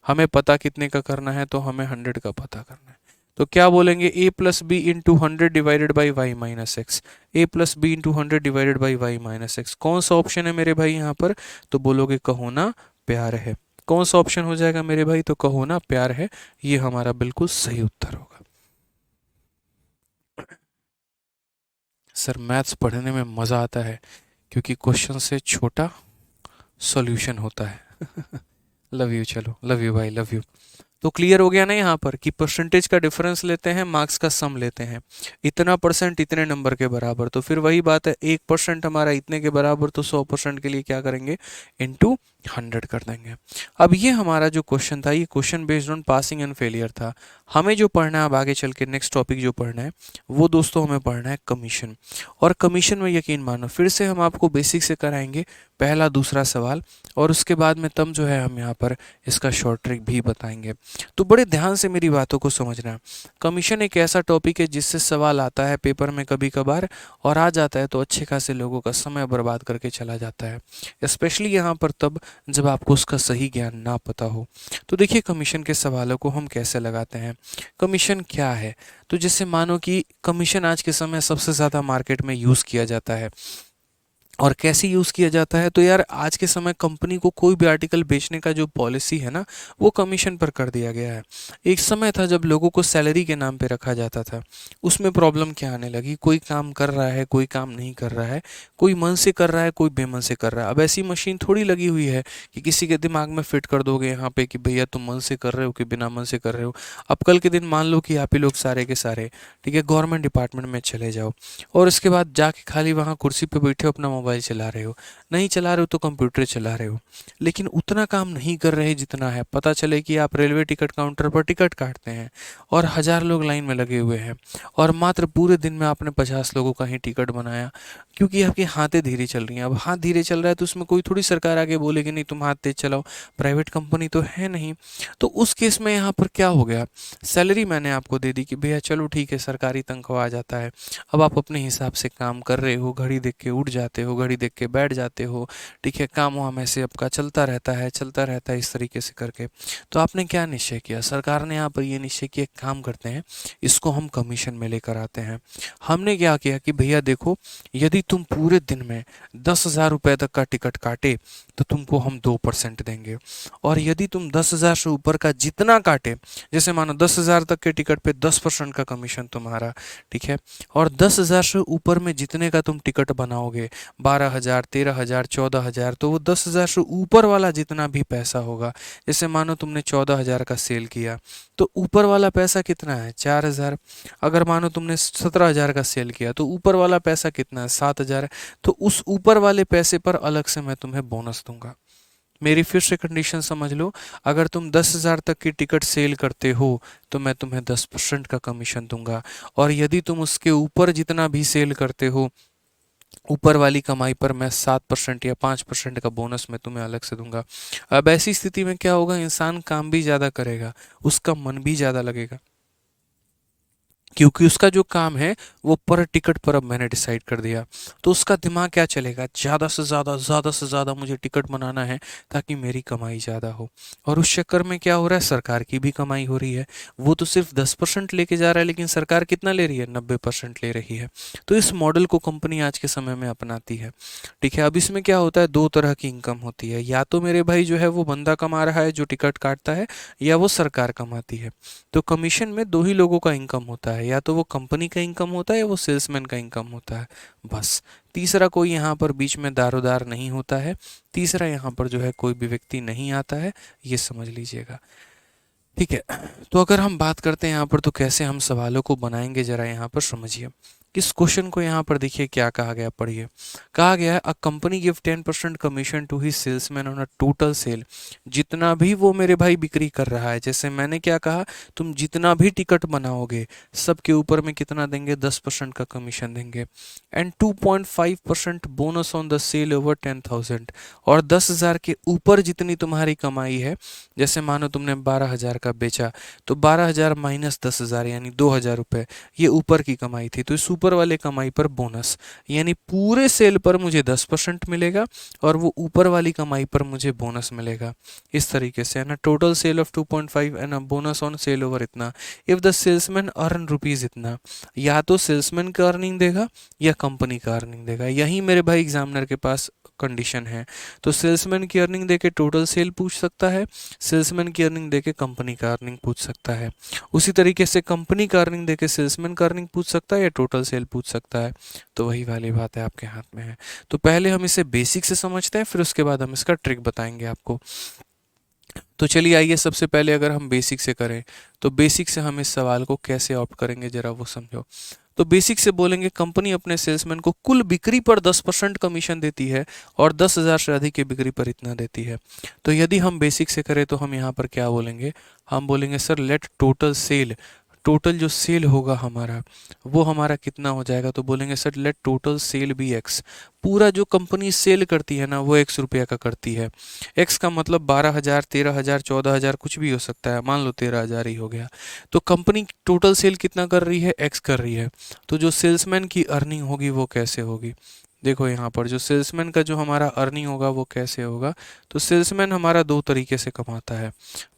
हमें पता कितने का करना है, तो हमें 100 का पता करना है। तो क्या बोलेंगे, a plus B into 100 divided by Y minus X, a plus B into 100 divided by Y minus X. कौन सा ऑप्शन है मेरे भाई यहाँ पर, तो बोलोगे कहो ना प्यार है। कौन सा ऑप्शन हो जाएगा मेरे भाई, तो कहो ना प्यार है, ये हमारा बिल्कुल सही उत्तर होगा। सर मैथ्स पढ़ने में मज़ा आता है, क्योंकि क्वेश्चन से छोटा सॉल्यूशन होता है। लव यू, चलो लव यू भाई, लव यू। तो क्लियर हो गया ना यहाँ पर, कि परसेंटेज का डिफरेंस लेते हैं, मार्क्स का सम लेते हैं, इतना परसेंट इतने नंबर के बराबर। तो फिर वही बात है, 1% हमारा इतने के बराबर, तो 100% के लिए क्या करेंगे, इंटू 100 कर देंगे। अब ये हमारा जो क्वेश्चन था, ये question based on passing and failure था। हमें जो पढ़ना है अब आगे चल के, नेक्स्ट टॉपिक जो पढ़ना है वो दोस्तों हमें पढ़ना है कमीशन। और कमीशन में यकीन मानो फिर से हम आपको बेसिक से कराएंगे, पहला दूसरा सवाल, और उसके बाद में तब जो है हम यहाँ पर इसका शॉर्ट ट्रिक भी बताएंगे। तो बड़े ध्यान से मेरी बातों को समझना। कमीशन एक ऐसा टॉपिक है जिससे सवाल आता है पेपर में कभी कभार, और आ जाता है तो अच्छे खासे लोगों का समय बर्बाद करके चला जाता है, स्पेशली यहाँ पर तब जब आपको उसका सही ज्ञान ना पता हो। तो देखिए कमीशन के सवालों को हम कैसे लगाते हैं। कमीशन क्या है, तो जैसे मानो कि कमीशन आज के समय सबसे ज़्यादा मार्केट में यूज़ किया जाता है, और कैसे यूज़ किया जाता है, तो यार आज के समय कंपनी को कोई भी आर्टिकल बेचने का जो पॉलिसी है ना, वो कमीशन पर कर दिया गया है। एक समय था जब लोगों को सैलरी के नाम पे रखा जाता था, उसमें प्रॉब्लम क्या आने लगी, कोई काम कर रहा है, कोई काम नहीं कर रहा है, कोई मन से कर रहा है, कोई बेमन से कर रहा है। अब ऐसी मशीन थोड़ी लगी हुई है कि किसी के दिमाग में फिट कर दोगे यहाँ पे कि भैया तुम मन से कर रहे हो कि बिना मन से कर रहे हो। अब कल के दिन मान लो कि आप ही लोग सारे के सारे, ठीक है, गवर्नमेंट डिपार्टमेंट में चले जाओ, और उसके बाद जाके खाली वहाँ कुर्सी पे बैठे हो, अपना मोबाइल चला रहे हो, नहीं चला रहे हो तो कंप्यूटर चला रहे हो, लेकिन उतना काम नहीं कर रहे जितना है। पता चले कि आप रेलवे टिकट काउंटर पर टिकट काटते हैं और 1000 लोग लाइन में लगे हुए हैं, और मात्र पूरे दिन में आपने 50 लोगों का ही टिकट बनाया, क्योंकि आपकी हाथें धीरे चल रही हैं। अब हाथ धीरे चल रहा है तो उसमें कोई थोड़ी सरकार आगे बोलेगी नहीं तुम हाथ तेज चलाओ, प्राइवेट कंपनी तो है नहीं। तो उस केस में यहाँ पर क्या हो गया, सैलरी मैंने आपको दे दी कि भैया चलो ठीक है, सरकारी तनख्वाह आ जाता है। अब आप अपने हिसाब से काम कर रहे हो, घड़ी देख के उठ जाते हो, घड़ी देख के बैठ जाते हो, ठीक है, काम वाम ऐसे आपका चलता रहता है, चलता रहता है इस तरीके से करके। तो आपने क्या निश्चय किया, सरकार ने यहाँ पर ये निश्चय किया, एक काम करते हैं, इसको हम कमीशन में लेकर आते हैं। हमने क्या किया कि भैया देखो, यदि तुम पूरे दिन में 10,000 रुपये तक का टिकट काटे तो तुमको हम 2% देंगे, और यदि तुम 10,000 से ऊपर का जितना काटे, जैसे मानो 10,000 तक के टिकट पे 10% का कमीशन तुम्हारा, ठीक है, और 10,000 से ऊपर में जितने का तुम टिकट बनाओगे, 12,000, 13,000, 14,000, तो वो 10,000 से ऊपर वाला जितना भी पैसा होगा, जैसे मानो तुमने 14,000 का सेल किया, तो ऊपर वाला पैसा कितना है, 4,000। अगर मानो तुमने 17,000 का सेल किया तो ऊपर वाला पैसा कितना है, 7,000 है। तो उस ऊपर वाले पैसे पर अलग से मैं तुम्हें बोनस दूंगा। मेरी फिर से कंडीशन समझ लो, अगर तुम 10,000 तक की टिकट सेल करते हो तो मैं तुम्हें 10% का कमीशन दूंगा, और यदि तुम उसके ऊपर जितना भी सेल करते हो, ऊपर वाली कमाई पर मैं 7% या 5% का बोनस मैं तुम्हें अलग से दूंगा। अब ऐसी स्थिति में क्या होगा, इंसान काम भी ज़्यादा करेगा, उसका मन भी ज़्यादा लगेगा, क्योंकि उसका जो काम है वो पर टिकट पर अब मैंने डिसाइड कर दिया। तो उसका दिमाग क्या चलेगा, ज़्यादा से ज़्यादा मुझे टिकट बनाना है ताकि मेरी कमाई ज़्यादा हो। और उस चक्कर में क्या हो रहा है, सरकार की भी कमाई हो रही है। वो तो सिर्फ 10% लेके जा रहा है, लेकिन सरकार कितना ले रही है, 90% ले रही है। तो इस मॉडल को कंपनी आज के समय में अपनाती है, ठीक है। अब इसमें क्या होता है, दो तरह की इनकम होती है, या तो मेरे भाई जो है वो बंदा कमा रहा है जो टिकट काटता है, या वो सरकार कमाती है। तो कमीशन में दो ही लोगों का इनकम होता है, या तो वो कंपनी का इनकम होता है या वो सेल्समैन का इनकम होता है, बस। तीसरा कोई यहाँ पर बीच में दारोदार नहीं होता है, तीसरा यहाँ पर जो है कोई भी व्यक्ति नहीं आता है, ये समझ लीजिएगा, ठीक है। तो अगर हम बात करते हैं यहाँ पर तो कैसे हम सवालों को बनाएंगे, जरा यहाँ पर समझिए। इस क्वेश्चन को यहाँ पर देखिए क्या कहा गया, पढ़िए। कहा गया है, a company give 10% commission to his salesman on a total sale. जितना भी वो मेरे भाई बिक्री कर रहा है, जैसे मैंने क्या कहा, तुम जितना भी टिकट बनाओगे सबके ऊपर में कितना देंगे, 10% का कमीशन देंगे। And 2.5% bonus on the sale over 10,000। और 10,000 के ऊपर जितनी तुम्हारी कमाई है, जैसे मानो तुमने 12,000 का बेचा, तो 12,000 माइनस 10,000 यानी 2,000 रुपये, ये ऊपर की कमाई थी। तो इस ऊपर वाले कमाई पर बोनस, यानी पूरे सेल पर मुझे 10% मिलेगा और वो ऊपर वाली कमाई पर मुझे बोनस मिलेगा। इस तरीके से है ना, total sale of 2.5 and bonus on sale over इतना। If the salesman earn rupees इतना, या तो सेल्समैन का अर्निंग देगा या कंपनी का अर्निंग देगा। यही मेरे भाई एग्जामिनर के पास कंडीशन है। तो सेल्समैन की अर्निंग देके टोटल सेल पूछ सकता है, सेल्समैन की अर्निंग देके कंपनी का अर्निंग पूछ सकता है, उसी तरीके से कंपनी का अर्निंग देके सेल्समैन का अर्निंग पूछ सकता है या टोटल सेल पूछ सकता है। तो वही वाली बात है, आपके हाथ में है। तो पहले हम इसे बेसिक से समझते हैं, फिर उसके बाद हम इसका ट्रिक बताएंगे आपको। तो चलिए आइए, सबसे पहले अगर हम बेसिक से करें तो बेसिक से हम इस सवाल को कैसे ऑप्ट करेंगे, जरा वो समझो। तो बेसिक से बोलेंगे, कंपनी अपने सेल्समैन को कुल बिक्री पर 10% कमीशन देती है और 10,000 से अधिक की बिक्री पर इतना देती है। तो यदि हम बेसिक से करें तो हम यहाँ पर क्या बोलेंगे, हम बोलेंगे sir let total sale, total जो सेल होगा हमारा वो हमारा कितना हो जाएगा। तो बोलेंगे sir let total sale B X. पूरा जो कंपनी सेल करती है ना वो ₹X का करती है। एक्स का मतलब 12,000, 13,000, 14,000 कुछ भी हो सकता है, मान लो 13,000 ही हो गया। तो कंपनी टोटल सेल कितना कर रही है, एक्स कर रही है। तो जो सेल्समैन की अर्निंग होगी वो कैसे होगी, देखो यहाँ पर जो सेल्समैन का जो हमारा अर्निंग होगा वो कैसे होगा। तो सेल्समैन हमारा दो तरीके से कमाता है।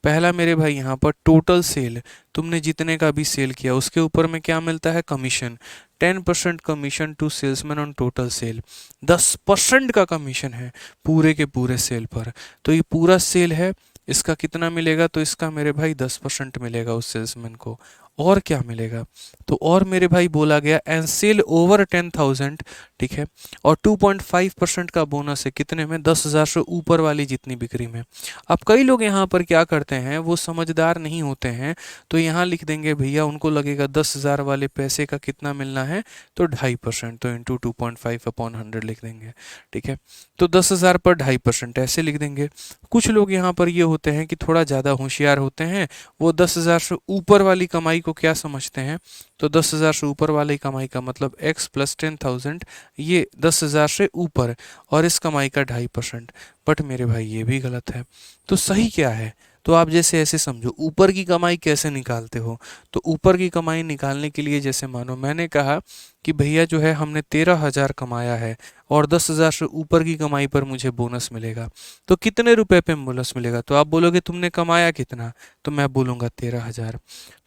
पहला मेरे भाई यहाँ पर टोटल सेल, तुमने जितने का भी सेल किया उसके ऊपर में क्या मिलता है, commission. 10% commission to salesman on total sale, 10% का कमीशन है पूरे के पूरे सेल पर। तो ये पूरा सेल है, इसका कितना मिलेगा, तो इसका मेरे भाई 10% मिलेगा उस सेल्समैन को। और क्या मिलेगा? तो और मेरे भाई बोला गया एंड सेल ओवर 10,000, ठीक है, और 2.5% का बोनस है कितने में? 10,000 से ऊपर वाली जितनी बिक्री में। अब कई लोग यहाँ पर क्या करते हैं, वो समझदार नहीं होते हैं, तो यहाँ लिख देंगे भैया, उनको लगेगा 10,000 वाले पैसे का कितना मिलना है, तो 2.5%, तो इंटू 2.5/100 लिख देंगे, ठीक है। तो 10,000 पर 2.5% ऐसे लिख देंगे। कुछ लोग यहाँ पर ये होते हैं कि थोड़ा ज़्यादा होशियार होते हैं, वो 10,000 से ऊपर वाली कमाई को क्या समझते हैं, तो 10,000 से ऊपर वाली कमाई का मतलब x प्लस 10,000, ये 10,000 से ऊपर, और इस कमाई का 2.5%। बट मेरे भाई ये भी गलत है। तो सही क्या है? तो आप जैसे ऐसे समझो, ऊपर की कमाई कैसे निकालते हो? तो ऊपर की कमाई निकालने के लिए जैसे मानो मैंने कहा कि भैया जो है हमने 13,000 कमाया है और 10,000 से ऊपर की कमाई पर मुझे बोनस मिलेगा, तो कितने रुपए पे बोनस मिलेगा? तो आप बोलोगे तुमने कमाया कितना, तो मैं बोलूँगा 13,000।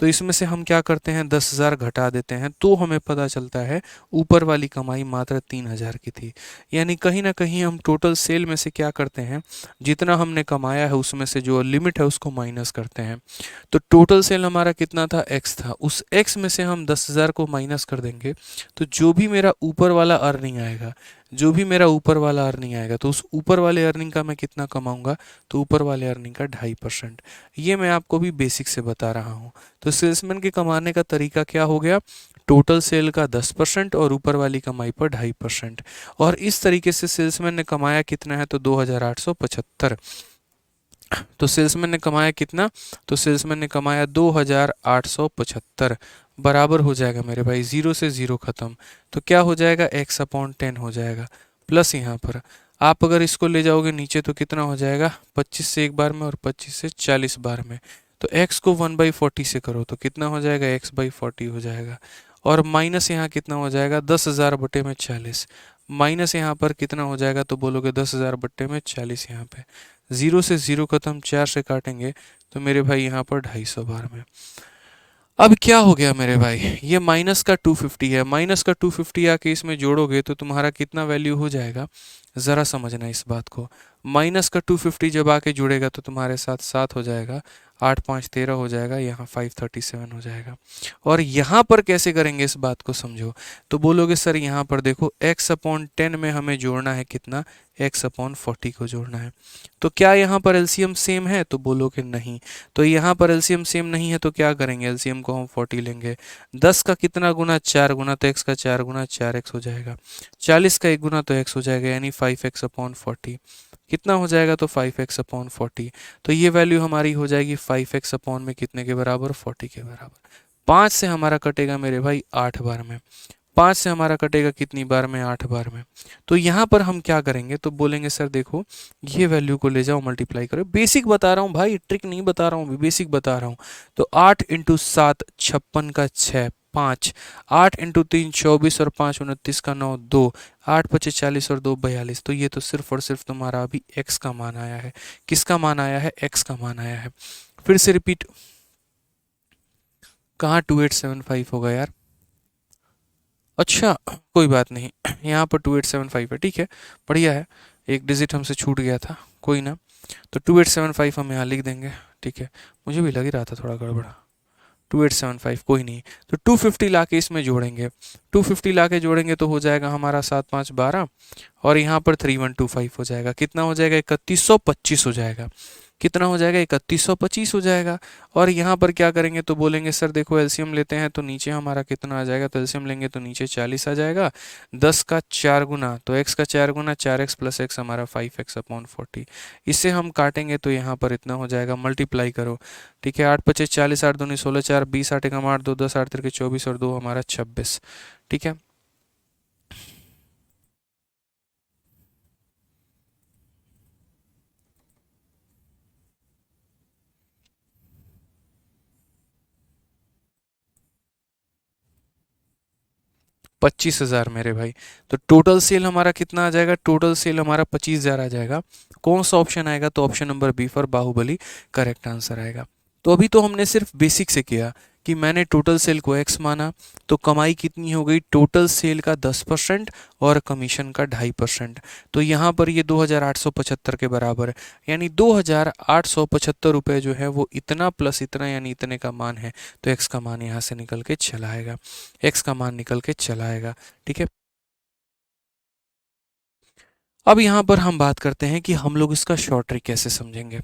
तो इसमें से हम क्या करते हैं, 10,000 घटा देते हैं, तो हमें पता चलता है ऊपर वाली कमाई मात्र 3,000 की थी। यानी कहीं ना कहीं हम टोटल सेल में से क्या करते हैं, जितना हमने कमाया है उसमें से जो लिमिट है उसको माइनस करते हैं। तो टोटल सेल हमारा कितना था, x था, उस x में से हम 10,000 को माइनस कर देंगे, तो जो भी मेरा ऊपर वाला अर्निंग आएगा, जो भी मेरा ऊपर वाला अर्निंग आएगा, तो उस ऊपर वाले अर्निंग का मैं कितना कमाऊंगा, तो ऊपर वाले अर्निंग का 2.5%। ये मैं आपको भी बेसिक से बता रहा हूँ। तो सेल्समैन के कमाने का तरीका क्या हो गया, टोटल सेल का 10% और ऊपर वाली कमाई पर 2.5%। और इस तरीके से सेल्समैन ने कमाया कितना है, तो 2,875। तो सेल्समैन ने कमाया कितना, तो सेल्समैन ने कमाया 2,875, बराबर हो जाएगा मेरे भाई, जीरो से जीरो खत्म, तो क्या हो जाएगा, x/10 हो जाएगा। प्लस यहाँ पर आप अगर इसको ले जाओगे नीचे तो कितना हो जाएगा, 25 से एक बार में और 25 से 40 बार में, तो x को 1/40 से करो तो कितना हो जाएगा, x/40 हो जाएगा। और माइनस यहाँ कितना हो जाएगा, 10,000 बटे में 40, माइनस यहाँ पर कितना हो जाएगा, तो बोलोगे 10,000 बटे में 40, यहाँ पे जीरो से जीरो खत्म, 4 से काटेंगे तो मेरे भाई यहाँ पर 250 बार में। अब क्या हो गया मेरे भाई, ये माइनस का 250 है, माइनस का 250 आके इसमें जोड़ोगे तो तुम्हारा कितना वैल्यू हो जाएगा, ज़रा समझना इस बात को। माइनस का 250 जब आके जुड़ेगा तो तुम्हारे साथ 7 हो जाएगा, 8×5 = 13 हो जाएगा, यहाँ 537 हो जाएगा। और यहाँ पर कैसे करेंगे इस बात को समझो, तो बोलोगे सर यहाँ पर देखो x/10 में हमें जोड़ना है कितना, x/40 को जोड़ना है। तो क्या यहाँ पर एलसीएम सेम है, तो बोलोगे नहीं। तो यहाँ पर एलसीएम सेम नहीं है तो क्या करेंगे, एलसीएम को हम 40 लेंगे। 10 का कितना गुना, 4 गुना, तो x का 4 गुना 4x हो जाएगा। 40 का 1 गुना तो x हो जाएगा, यानी 5x/40 कितना हो जाएगा, तो 5x/40। तो ये वैल्यू हमारी हो जाएगी 5x अपॉन में कितने के बराबर, 40 के बराबर। 5 से हमारा कटेगा मेरे भाई 8 बार में, 5 से हमारा कटेगा कितनी बार में, 8 बार में। तो यहाँ पर हम क्या करेंगे, तो बोलेंगे सर देखो ये वैल्यू को ले जाओ मल्टीप्लाई करो, बेसिक बता रहा हूँ भाई, ट्रिक नहीं बता रहा हूँ, बेसिक बता रहा हूँ। तो 8 × 7 56 का 6 5, 8 × 3 24 और 5 29 का 9 2, 8 × 5 40 और 2 42। तो ये तो सिर्फ और सिर्फ तुम्हारा अभी x का मान आया है। किसका मान आया है, x का मान आया है। फिर से रिपीट, कहाँ 2875 होगा यार, अच्छा कोई बात नहीं, यहाँ पर 2875 है, ठीक है, बढ़िया है, एक डिजिट हमसे छूट गया था, कोई ना। तो 2875 हम यहाँ लिख देंगे, ठीक है, मुझे भी लग ही रहा था थोड़ा गड़बड़ा। 2875 कोई नहीं, तो 250 ला के इसमें जोड़ेंगे, 250 ला के जोड़ेंगे तो हो जाएगा हमारा 7 5 12, और यहाँ पर 3125 हो जाएगा, कितना हो जाएगा, 3125 हो जाएगा, कितना हो जाएगा, 3125 हो जाएगा। और यहाँ पर क्या करेंगे, तो बोलेंगे सर देखो एलसीएम लेते हैं तो नीचे हमारा कितना आ जाएगा, तो एलसीएम लेंगे तो नीचे 40 आ जाएगा, 10 का 4 गुना, तो x का 4 गुना 4x + x हमारा 5x/40। इससे हम काटेंगे तो यहाँ पर इतना हो जाएगा, मल्टीप्लाई करो, ठीक है, 8 × 25 40, 8 दूनी 16 4 20, 8 एकम 8 2 10, 8 तिरके 24 और 2 हमारा 26, ठीक है। पच्चीस हजार मेरे भाई। तो टोटल सेल हमारा कितना आ जाएगा, टोटल सेल हमारा 25,000 आ जाएगा। कौन सा ऑप्शन आएगा, तो option number B for Baahubali correct answer आएगा। तो अभी तो हमने सिर्फ बेसिक से किया कि मैंने टोटल सेल को x माना, तो कमाई कितनी हो गई, टोटल सेल का 10% और कमीशन का 2.5%। तो यहाँ पर ये 2875 के बराबर है, यानी 2875 रुपये जो है वो इतना प्लस इतना यानी इतने का मान है। तो x का मान यहाँ से निकल के चला आएगा, x का मान निकल के चला आएगा। ठीक है, अब यहाँ पर हम बात करते हैं कि हम लोग इसका शॉर्ट ट्रिक कैसे समझेंगे।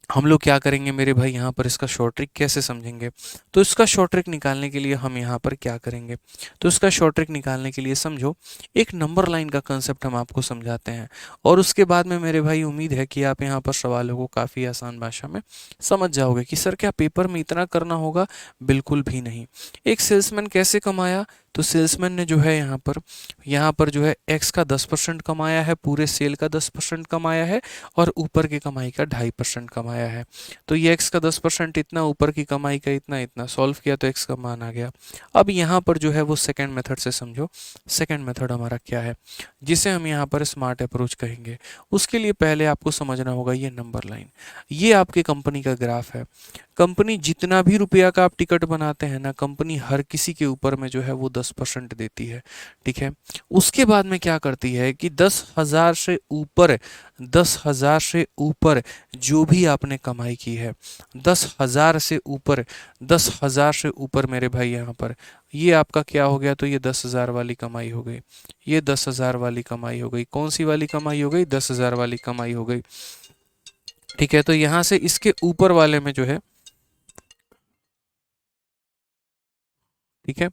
हम लोग क्या करेंगे मेरे भाई, यहाँ पर इसका शॉर्ट ट्रिक कैसे समझेंगे। तो इसका शॉर्ट ट्रिक निकालने के लिए हम यहाँ पर क्या करेंगे, तो इसका शॉर्ट ट्रिक निकालने के लिए समझो एक नंबर लाइन का कंसेप्ट हम आपको समझाते हैं, और उसके बाद में मेरे भाई उम्मीद है कि आप यहाँ पर सवालों को काफ़ी आसान भाषा में समझ जाओगे कि सर क्या पेपर में इतना करना होगा, बिल्कुल भी नहीं। एक सेल्समैन कैसे कमाया, तो सेल्समैन ने जो है यहाँ पर जो है एक्स का 10% कमाया है, पूरे सेल का 10% कमाया है, और ऊपर की कमाई का 2.5% कमाया है। तो ये x का 10% इतना, ऊपर की कमाई का इतना इतना, सॉल्व किया तो x का मान आ गया। अब यहाँ पर जो है वो सेकंड मेथड से समझो। सेकंड मेथड हमारा क्या है, जिसे हम यहाँ पर स्मार्ट अप्रोच कहेंगे। उसके लिए पहले आपको समझना होगा ये नंबर लाइन, ये आपके कंपनी का ग्राफ है। कंपनी जितना भी रुपया का आप टिकट बनाते हैं ना, कंपनी हर किसी के ऊपर में जो है वो 10% देती है। ठीक है, उसके बाद में क्या करती है कि 10,000 से ऊपर, 10,000 से ऊपर जो भी आपने कमाई की है, 10,000 से ऊपर, 10,000 से ऊपर मेरे भाई यहाँ पर ये आपका क्या हो गया, तो ये 10,000 वाली कमाई हो गई, ये 10,000 वाली कमाई हो गई। कौन सी वाली कमाई हो गई, 10,000 वाली कमाई हो गई। ठीक है, तो यहाँ से इसके ऊपर वाले में जो है, ठीक है,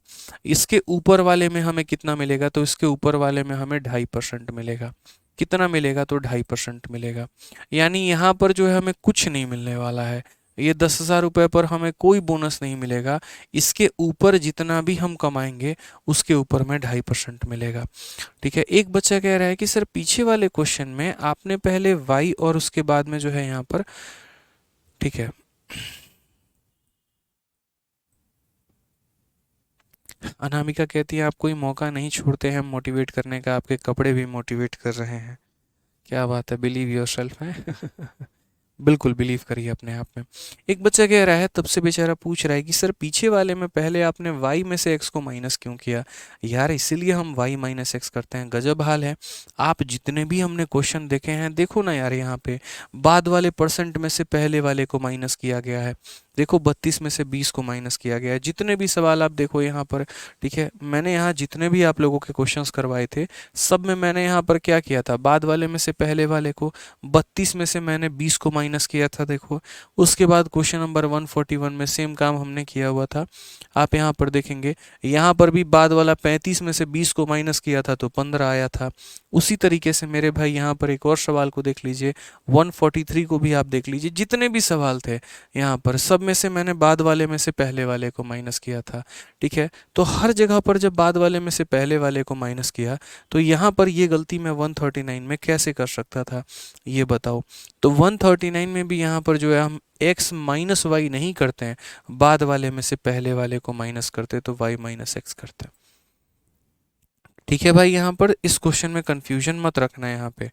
इसके ऊपर वाले में हमें कितना मिलेगा, तो इसके ऊपर वाले में हमें 2.5% मिलेगा। कितना मिलेगा, तो 2.5% मिलेगा। यानी यहाँ पर जो है हमें कुछ नहीं मिलने वाला है, ये 10,000 रुपये पर हमें कोई बोनस नहीं मिलेगा। इसके ऊपर जितना भी हम कमाएंगे उसके ऊपर में 2.5% मिलेगा। ठीक है, एक बच्चा कह रहा है कि सर पीछे वाले क्वेश्चन में आपने पहले वाई और उसके बाद में जो है यहाँ पर, ठीक है, अनामिका कहती है आप कोई मौका नहीं छोड़ते हैं मोटिवेट करने का, आपके कपड़े भी मोटिवेट कर रहे हैं। क्या बात है, बिलीव योर सेल्फ है। बिल्कुल बिलीव करिए अपने आप में। एक बच्चा कह रहा है, तब से बेचारा पूछ रहा है कि सर पीछे वाले में पहले आपने y में से x को माइनस क्यों किया। यार इसीलिए हम y माइनस एक्स करते हैं, गजब हाल है। आप जितने भी हमने क्वेश्चन देखे हैं, देखो ना यार, यहाँ पे बाद वाले परसेंट में से पहले वाले को माइनस किया गया है। देखो 32 में से 20 को माइनस किया गया है। जितने भी सवाल आप देखो यहाँ पर, ठीक है, मैंने यहाँ जितने भी आप लोगों के क्वेश्चंस करवाए थे, सब में मैंने यहाँ पर क्या किया था, बाद वाले में से पहले वाले को 32 में से मैंने 20 को माइनस किया था। देखो उसके बाद क्वेश्चन नंबर 141 में सेम काम हमने किया हुआ था। आप यहाँ पर देखेंगे, यहाँ पर भी बाद वाला 35 में से 20 को माइनस किया था तो 15 आया था। उसी तरीके से मेरे भाई यहाँ पर एक और सवाल को देख लीजिए, 143 को भी आप देख लीजिए। जितने भी सवाल थे यहाँ पर, सब में से मैंने बाद वाले में से पहले वाले को माइनस किया था। ठीक है, तो हर जगह पर जब बाद वाले में से पहले वाले को माइनस किया, तो यहाँ पर ये गलती मैं 139 में कैसे कर सकता था, ये बताओ। तो 139 में भी यहाँ पर जो है हम x माइनस वाई नहीं करते हैं, बाद वाले में से पहले वाले को माइनस करते, तो y माइनस एक्स करते हैं। ठीक है भाई, यहाँ पर इस क्वेश्चन में कंफ्यूजन मत रखना है यहाँ पे।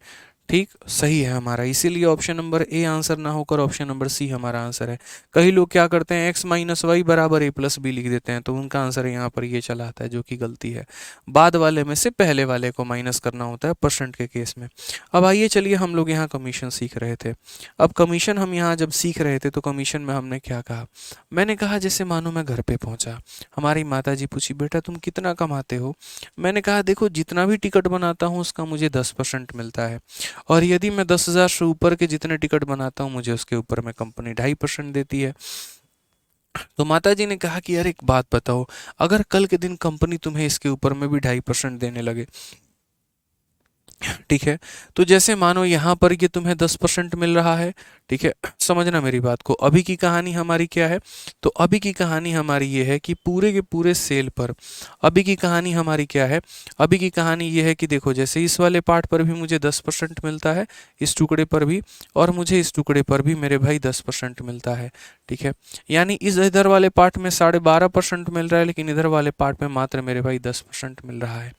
ठीक, सही है हमारा, इसीलिए ऑप्शन नंबर ए आंसर ना होकर ऑप्शन नंबर सी हमारा आंसर है। कई लोग क्या करते हैं, x माइनस वाई बराबर ए प्लस बी लिख देते हैं, तो उनका आंसर यहाँ पर ये चला आता है, जो कि गलती है। बाद वाले में से पहले वाले को माइनस करना होता है परसेंट के केस में। अब आइए चलिए, हम लोग यहाँ कमीशन सीख रहे थे। अब कमीशन हम यहाँ जब सीख रहे थे, तो कमीशन में हमने क्या कहा, मैंने कहा जैसे मानो मैं घर पे पहुँचा, हमारी माता जी पूछी बेटा तुम कितना कमाते हो। मैंने कहा देखो जितना भी टिकट बनाता हूँ उसका मुझे 10% मिलता है, और यदि मैं 10,000 से ऊपर के जितने टिकट बनाता हूँ मुझे उसके ऊपर में कंपनी 2.5% देती है। तो माता जी ने कहा कि यार एक बात बताओ, अगर कल के दिन कंपनी तुम्हें इसके ऊपर में भी 2.5% देने लगे, ठीक है, तो जैसे मानो यहाँ पर ये तुम्हें 10% मिल रहा है। ठीक है, समझना मेरी बात को। अभी की कहानी हमारी क्या है, तो अभी की कहानी हमारी ये है कि पूरे के पूरे सेल पर अभी की कहानी हमारी क्या है, अभी की कहानी ये है कि देखो जैसे इस वाले पार्ट पर भी मुझे 10% मिलता है, इस टुकड़े पर भी, और मुझे इस टुकड़े पर भी मेरे भाई 10% मिलता है। ठीक है, यानी इस इधर वाले पार्ट में 12.5% मिल रहा है, लेकिन इधर वाले पार्ट में मात्र मेरे भाई 10% मिल रहा है।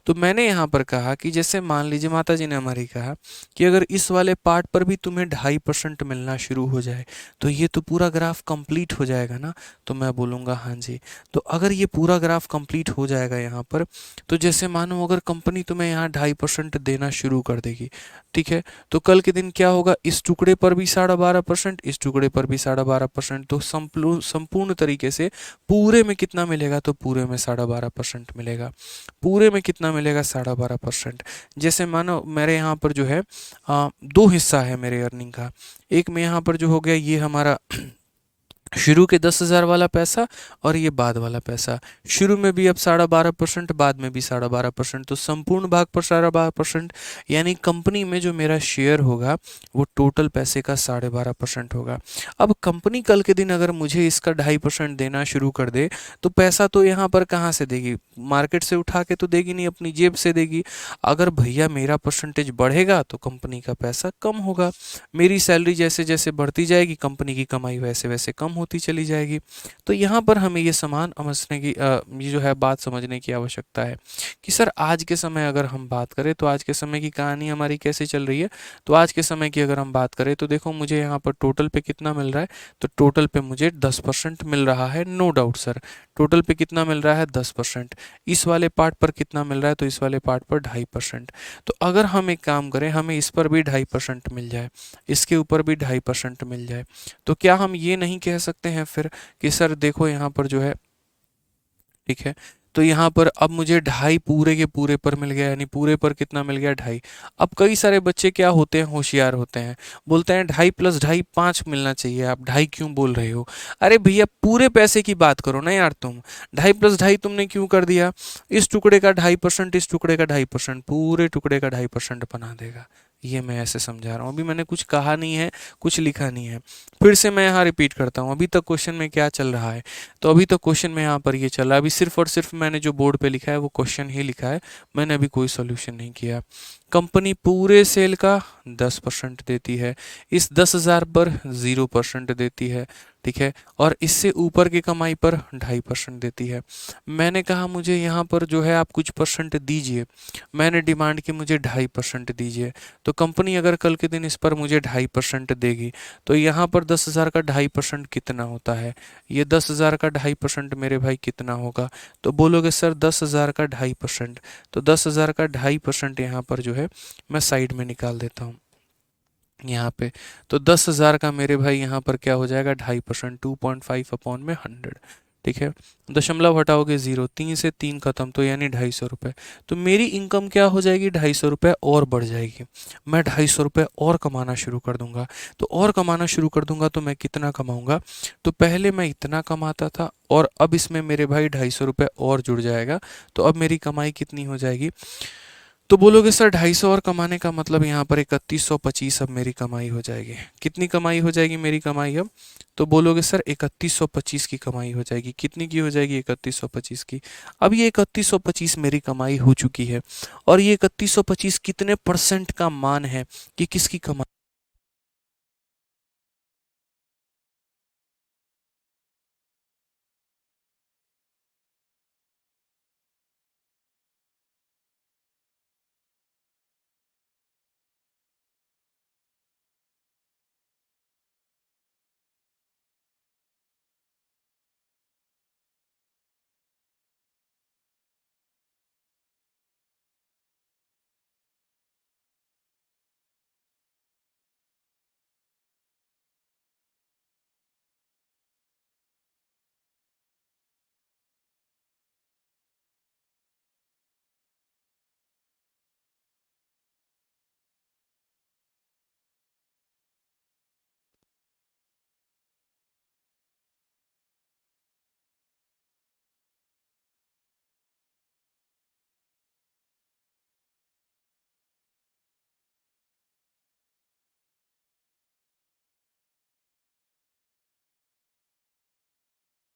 तो मैंने यहाँ पर कहा कि जैसे मान लीजिए माता जी ने हमारी कहा कि अगर इस वाले पार्ट पर भी तुम्हें 2.5% मिलना शुरू हो जाए तो ये तो पूरा ग्राफ कंप्लीट हो जाएगा ना। तो मैं बोलूँगा हाँ जी। तो अगर ये पूरा ग्राफ कंप्लीट हो जाएगा यहाँ पर, तो जैसे मानो अगर कंपनी तुम्हें यहाँ 2.5% देना शुरू कर देगी, ठीक है, तो कल के दिन क्या होगा, इस टुकड़े पर भी 12.5%, इस टुकड़े पर भी 12.5%, तो संपूर्ण तरीके से पूरे में कितना मिलेगा, तो पूरे में 12.5% मिलेगा। पूरे में कितना मिलेगा, 12.5%। जैसे मानो मेरे यहाँ पर जो है दो हिस्सा है मेरे अर्निंग का। एक में यहाँ पर जो हो गया ये हमारा शुरू के 10,000 वाला पैसा और ये बाद वाला पैसा। शुरू में भी अब 12.5%, बाद में भी 12.5%, तो संपूर्ण भाग पर 12.5%, यानी कंपनी में जो मेरा शेयर होगा वो टोटल पैसे का 12.5% होगा। अब कंपनी कल के दिन अगर मुझे इसका 2.5% देना शुरू कर दे तो पैसा तो यहाँ पर कहाँ से देगी, मार्केट से उठा के तो देगी नहीं, अपनी जेब से देगी। अगर भैया मेरा परसेंटेज बढ़ेगा तो कंपनी का पैसा कम होगा, मेरी सैलरी जैसे जैसे बढ़ती जाएगी कंपनी की कमाई वैसे वैसे कम होती चली जाएगी। तो यहाँ पर हमें ये समान समझने की ये जो है बात समझने की आवश्यकता है कि सर आज के समय अगर हम बात करें तो आज के समय की कहानी हमारी कैसे चल रही है। तो आज के समय की अगर हम बात करें तो देखो मुझे यहाँ पर टोटल पे कितना मिल रहा है, तो टोटल पे मुझे 10% मिल रहा है, नो डाउट सर। टोटल पे कितना मिल रहा है, 10%। इस वाले पार्ट पर कितना मिल रहा है, तो इस वाले पार्ट पर 2.5%। तो अगर हम एक काम करें, हमें इस पर भी 2.5% मिल जाए, इसके ऊपर भी 2.5% मिल जाए, तो क्या हम ये नहीं कह सकते हैं फिर कि सर देखो यहाँ पर जो है, ठीक है, तो यहाँ पर अब मुझे 2.5 पूरे के पूरे पर मिल गया, यानी पूरे पर कितना मिल गया, 2.5। अब कई सारे बच्चे क्या होते हैं, होशियार होते हैं, बोलते हैं 2.5 + 2.5 5 मिलना चाहिए, आप 2.5 क्यों बोल रहे हो। अरे भैया पूरे पैसे की बात करो ना यार, तुम 2.5 + 2.5 तुमने क्यों कर दिया, इस टुकड़े का 2.5%, इस टुकड़े का 2.5%, पूरे टुकड़े का 2.5% बना देगा। ये मैं ऐसे समझा रहा हूँ, अभी मैंने कुछ कहा नहीं है, कुछ लिखा नहीं है। फिर से मैं यहाँ रिपीट करता हूँ, अभी तक क्वेश्चन में क्या चल रहा है, तो अभी तो क्वेश्चन में यहाँ पर ये चल रहा है, अभी सिर्फ और सिर्फ मैंने जो बोर्ड पे लिखा है वो क्वेश्चन ही लिखा है, मैंने अभी कोई सॉल्यूशन नहीं किया। कंपनी पूरे सेल का 10% देती है, इस 10,000 पर 0% देती है, ठीक है, और इससे ऊपर की कमाई पर 2.5% देती है। मैंने कहा मुझे यहाँ पर जो है आप कुछ परसेंट दीजिए, मैंने डिमांड की मुझे 2.5% दीजिए, तो कंपनी अगर कल के दिन इस पर मुझे 2.5% देगी तो यहाँ पर 10,000 का 2.5% कितना होता है, ये 10,000 का 2.5% मेरे भाई कितना होगा। तो बोलोगे सर 10,000 का 2.5%, तो 10,000 का 2.5% यहाँ पर जो है मैं साइड में निकाल देता हूँ यहाँ पे। तो 10,000 का मेरे भाई यहाँ पर क्या हो जाएगा, 2.5%, 2.5/100, ठीक है। दशमलव हटाओगे 0, 3 से 3 खत्म, तो यानी 250 रुपये। तो मेरी इनकम क्या हो जाएगी, 250 रुपये और बढ़ जाएगी, मैं 250 रुपये और कमाना शुरू कर दूंगा। तो और कमाना शुरू कर दूंगा तो मैं कितना कमाऊंगा, तो पहले मैं इतना कमाता था और अब इसमें मेरे भाई 250 रुपये और जुड़ जाएगा, तो अब मेरी कमाई कितनी हो जाएगी। तो बोलोगे सर 250 और कमाने का मतलब यहाँ पर 3125 अब मेरी कमाई हो जाएगी। कितनी कमाई हो जाएगी मेरी कमाई अब, तो बोलोगे सर 3125 की कमाई हो जाएगी। कितनी की हो जाएगी, 3125 की। अब ये 3125 मेरी कमाई हो चुकी है, और ये 3125 कितने परसेंट का मान है कि किसकी कमाई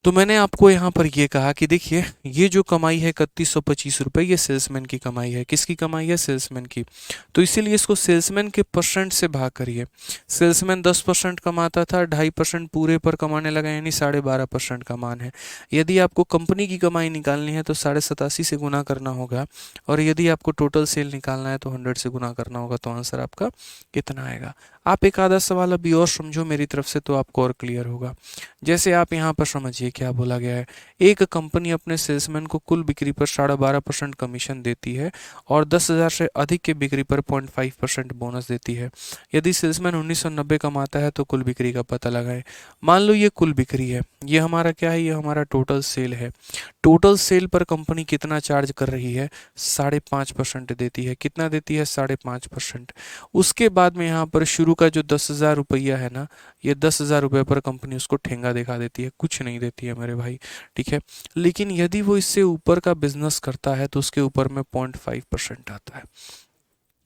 तो मैंने आपको यहाँ पर ये कहा कि देखिए ये जो कमाई है 3125 रुपये, ये सेल्समैन की कमाई है। किसकी कमाई है? सेल्समैन की। तो इसीलिए इसको सेल्समैन के परसेंट से भाग करिए। सेल्समैन 10% कमाता था, 2.5% पूरे पर कमाने लगा, यानी 12.5% का मान है। यदि आपको कंपनी की कमाई निकालनी है तो 87.5 से गुना करना होगा, और यदि आपको टोटल सेल निकालना है तो 100 से गुना करना होगा, तो आंसर आपका कितना आएगा। आप एक आधा सवाल अभी और समझो मेरी तरफ से, तो आपको और क्लियर होगा। जैसे आप यहाँ पर समझिए क्या बोला गया है। एक कंपनी अपने सेल्समैन को कुल बिक्री पर 12.5% कमीशन देती है और 10,000 से अधिक के बिक्री पर 0.5% बोनस देती है। यदि सेल्समैन 1990 कमाता है तो कुल बिक्री का पता लगाएं। मान लो ये कुल बिक्री है, ये हमारा क्या है? ये हमारा टोटल सेल है। टोटल सेल पर कंपनी कितना चार्ज कर रही है? 5.5% देती है। कितना देती है? 5.5%। उसके बाद में यहाँ पर शुरू का जो 10,000 रुपया है ना, ये 10,000 रुपये पर कंपनी उसको ठेंगा दिखा देती है, कुछ नहीं देती है मेरे भाई, ठीक है। लेकिन यदि वो इससे ऊपर का बिजनेस करता है तो उसके ऊपर में 0.5% आता है,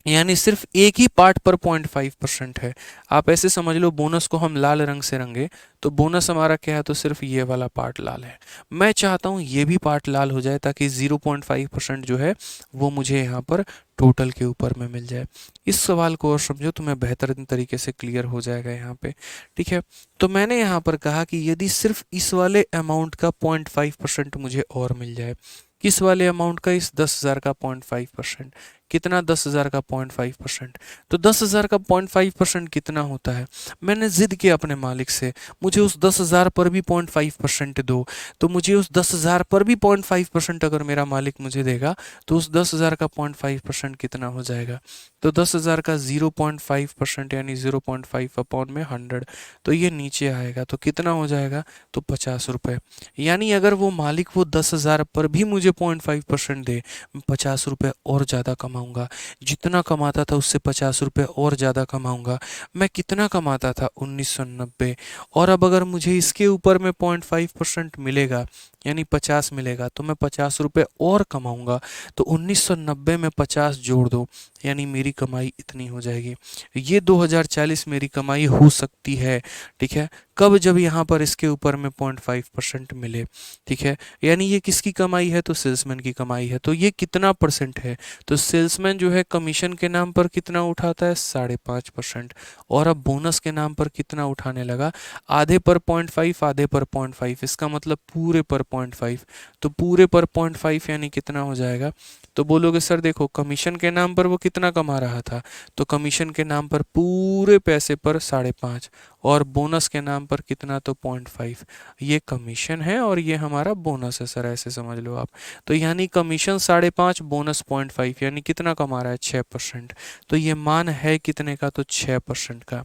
यानी सिर्फ एक ही पार्ट पर 0.5% है। आप ऐसे समझ लो, बोनस को हम लाल रंग से रंगे तो बोनस हमारा क्या है? तो सिर्फ ये वाला पार्ट लाल है। मैं चाहता हूँ ये भी पार्ट लाल हो जाए ताकि 0.5% जो है वो मुझे यहाँ पर टोटल के ऊपर में मिल जाए। इस सवाल को और समझो तो मैं बेहतर तरीके से क्लियर हो जाएगा यहाँ पे, ठीक है। तो मैंने यहाँ पर कहा कि यदि सिर्फ इस वाले अमाउंट का 0.5% मुझे और मिल जाए, किस वाले अमाउंट का? इस 10,000 का 0.5%। कितना? 10,000 का 0.5%। तो 10,000 का 0.5% कितना होता है? मैंने जिद किया अपने मालिक से, मुझे उस 10,000 पर भी 0.5% दो। तो मुझे उस 10,000 पर भी 0.5% अगर मेरा मालिक मुझे देगा तो उस 10,000 का 0.5% कितना हो जाएगा? तो 10,000 का 0.5% यानी 0.5 अपॉन में 100, तो ये नीचे आएगा तो कितना हो जाएगा? तो 50 रुपये। यानी अगर वो मालिक वो 10,000 पर भी मुझे 0.5% दे, 50 रुपये और ज़्यादा कमाऊंगा। जितना कमाता था उससे 50 रुपये और ज़्यादा कमाऊंगा। मैं कितना कमाता था? 1990। और अब अगर मुझे इसके ऊपर में 0.5% मिलेगा, यानी 50 मिलेगा, तो मैं 50 रुपये और कमाऊंगा। तो 1990 में 50 जोड़ दो, यानी मेरी कमाई इतनी हो जाएगी। ये 2040 मेरी कमाई हो सकती है, ठीक है। कब? जब यहाँ पर इसके ऊपर में 0.5% मिले, ठीक है। यानी ये किसकी कमाई है? तो सेल्समैन की कमाई है। तो ये कितना परसेंट है? तो सेल्समैन जो है कमीशन के नाम पर कितना उठाता है? 5.5%। और अब बोनस के नाम पर कितना उठाने लगा? आधे पर 0.5, आधे पर 0.5, इसका मतलब पूरे पर 0.5। तो पूरे पर 0.5 यानी कितना हो जाएगा? तो बोलोगे सर देखो, कमीशन के नाम पर वो कितना कमा रहा था? तो कमीशन के नाम पर पूरे पैसे पर 5.5, और बोनस के नाम पर कितना? तो 0.5। ये कमीशन है और ये हमारा बोनस है सर, ऐसे समझ लो आप। तो यानी कमीशन 5.5, बोनस 0.5, यानी कितना कमा रहा है? 6%। तो ये मान है कितने का? तो 6% का,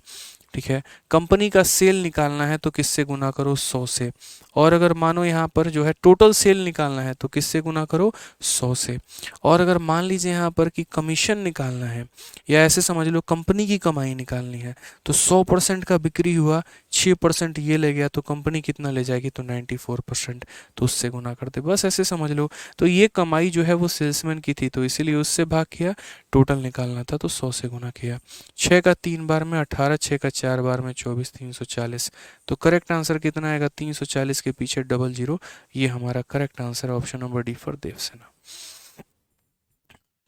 ठीक है। कंपनी का सेल निकालना है तो किससे गुना करो? 100 से। और अगर मानो यहाँ पर जो है टोटल सेल निकालना है तो किससे गुना करो? 100 से। और अगर मान लीजिए यहाँ पर कि कमीशन निकालना है, या ऐसे समझ लो कंपनी की कमाई निकालनी है, तो 100% का बिक्री हुआ, 6% ये ले गया, तो कंपनी कितना ले जाएगी? तो 94%। तो उससे गुना करते, बस ऐसे समझ लो। तो ये कमाई जो है वो सेल्समैन की थी, तो इसीलिए उससे भाग किया। टोटल निकालना था तो 100 से गुना किया। 6 का 3 बार में 18, 6 का 4 बार में 24, 340। तो करेक्ट आंसर कितना आएगा? 340 के पीछे डबल जीरो। ये हमारा correct answer, option number D for Devsena.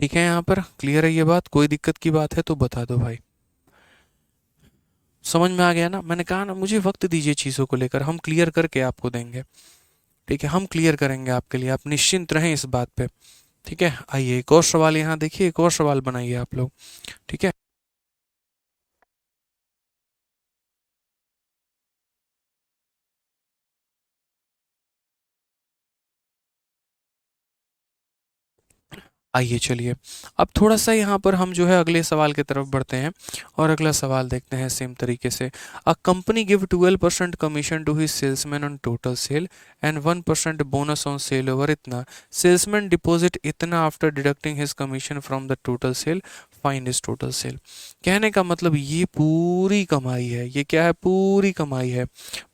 ठीक है, यहाँ पर क्लियर है ये बात? कोई दिक्कत की बात है तो बता दो भाई। समझ में आ गया ना? मैंने कहा ना, मुझे वक्त दीजिए चीज़ों को लेकर, हम क्लियर करके आपको देंगे, ठीक है। हम क्लियर करेंगे आपके लिए, आप निश्चिंत रहें इस बात पे, ठीक है। आइए एक और सवाल यहाँ देखिए, एक और सवाल बनाइए आप लोग, ठीक है। आइए चलिए, अब थोड़ा सा यहाँ पर हम जो है अगले सवाल की तरफ बढ़ते हैं, और अगला सवाल देखते हैं सेम तरीके से। A company give 12% commission to his salesman on total sale and 1% bonus on sale over इतना। सेल्समैन डिपॉजिट इतना after deducting his commission from the total sale, find his total sale. कहने का मतलब ये पूरी कमाई है, ये क्या है? पूरी कमाई है।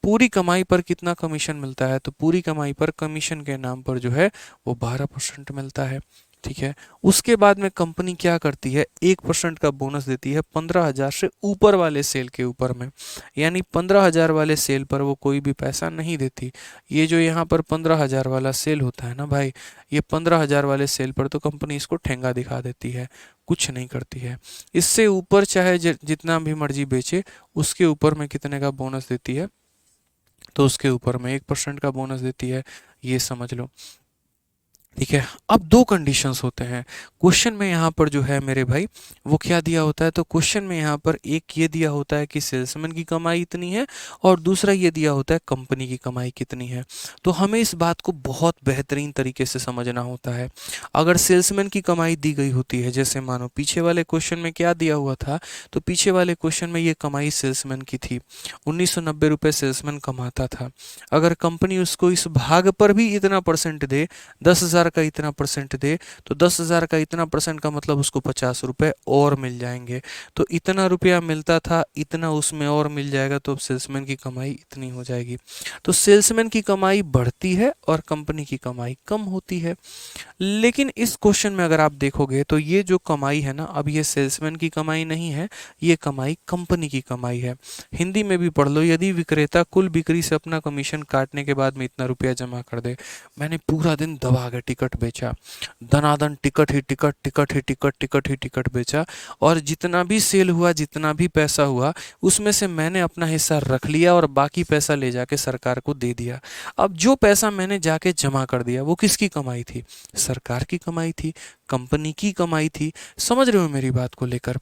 पूरी कमाई पर कितना कमीशन मिलता है? तो पूरी कमाई पर कमीशन के नाम पर जो है वो 12% मिलता है, ठीक है। उसके बाद में कंपनी क्या करती है, 1% का बोनस देती है 15,000 से ऊपर वाले सेल के ऊपर में, यानी 15,000 वाले सेल पर वो कोई भी पैसा नहीं देती। ये जो यहाँ पर 15,000 वाला सेल होता है ना भाई, ये 15,000 वाले सेल पर तो कंपनी इसको ठेंगा दिखा देती है, कुछ नहीं करती है। इससे ऊपर चाहे जितना भी मर्जी बेचे, उसके ऊपर में कितने का बोनस देती है, तो उसके ऊपर में 1% का बोनस देती है, ये समझ लो। ठीक है। अब दो कंडीशंस होते हैं क्वेश्चन में यहाँ पर जो है मेरे भाई, वो क्या दिया होता है, तो क्वेश्चन में यहाँ पर एक ये दिया होता है कि सेल्समैन की कमाई इतनी है, और दूसरा ये दिया होता है कंपनी की कमाई कितनी है। तो हमें इस बात को बहुत बेहतरीन तरीके से समझना होता है। अगर सेल्समैन की कमाई दी गई होती है, जैसे मानो पीछे वाले क्वेश्चन में क्या दिया हुआ था, तो पीछे वाले क्वेश्चन में ये कमाई सेल्समैन की थी, 1990 रुपये सेल्समैन कमाता था। अगर कंपनी उसको इस भाग पर भी इतना परसेंट दे, 10,000 का इतना परसेंट दे, तो 10,000 का इतना परसेंट का मतलब उसको 50 रुपये और मिल जाएंगे। तो इतना रुपया मिलता था, इतना उसमें और मिल जाएगा, तो अब सेल्समैन की कमाई इतनी हो जाएगी। तो सेल्समैन की कमाई बढ़ती है और कंपनी की कमाई कम होती है। लेकिन इस क्वेश्चन में अगर आप देखोगे तो ये जो कमाई है ना, अब ये सेल्समैन की कमाई नहीं है, ये कमाई कंपनी की कमाई है। हिंदी में भी पढ़ लो, यदि विक्रेता कुल बिक्री से अपना कमीशन काटने के बाद में इतना रुपया जमा कर दे। मैंने पूरा दिन दबा के टिकट बेचा, दनादन टिकट ही टिकट, टिकट ही टिकट, टिकट ही टिकट बेचा, और जितना भी सेल हुआ, जितना भी पैसा हुआ, उसमें से मैंने अपना हिस्सा रख लिया और बाकी पैसा ले जाके सरकार को दे दिया। अब जो पैसा मैंने जाके जमा कर दिया, वो किसकी कमाई थी, सरकार की कमाई थी, कंपनी की कमाई थी। समझ रहे हो मेरी बात को लेकर।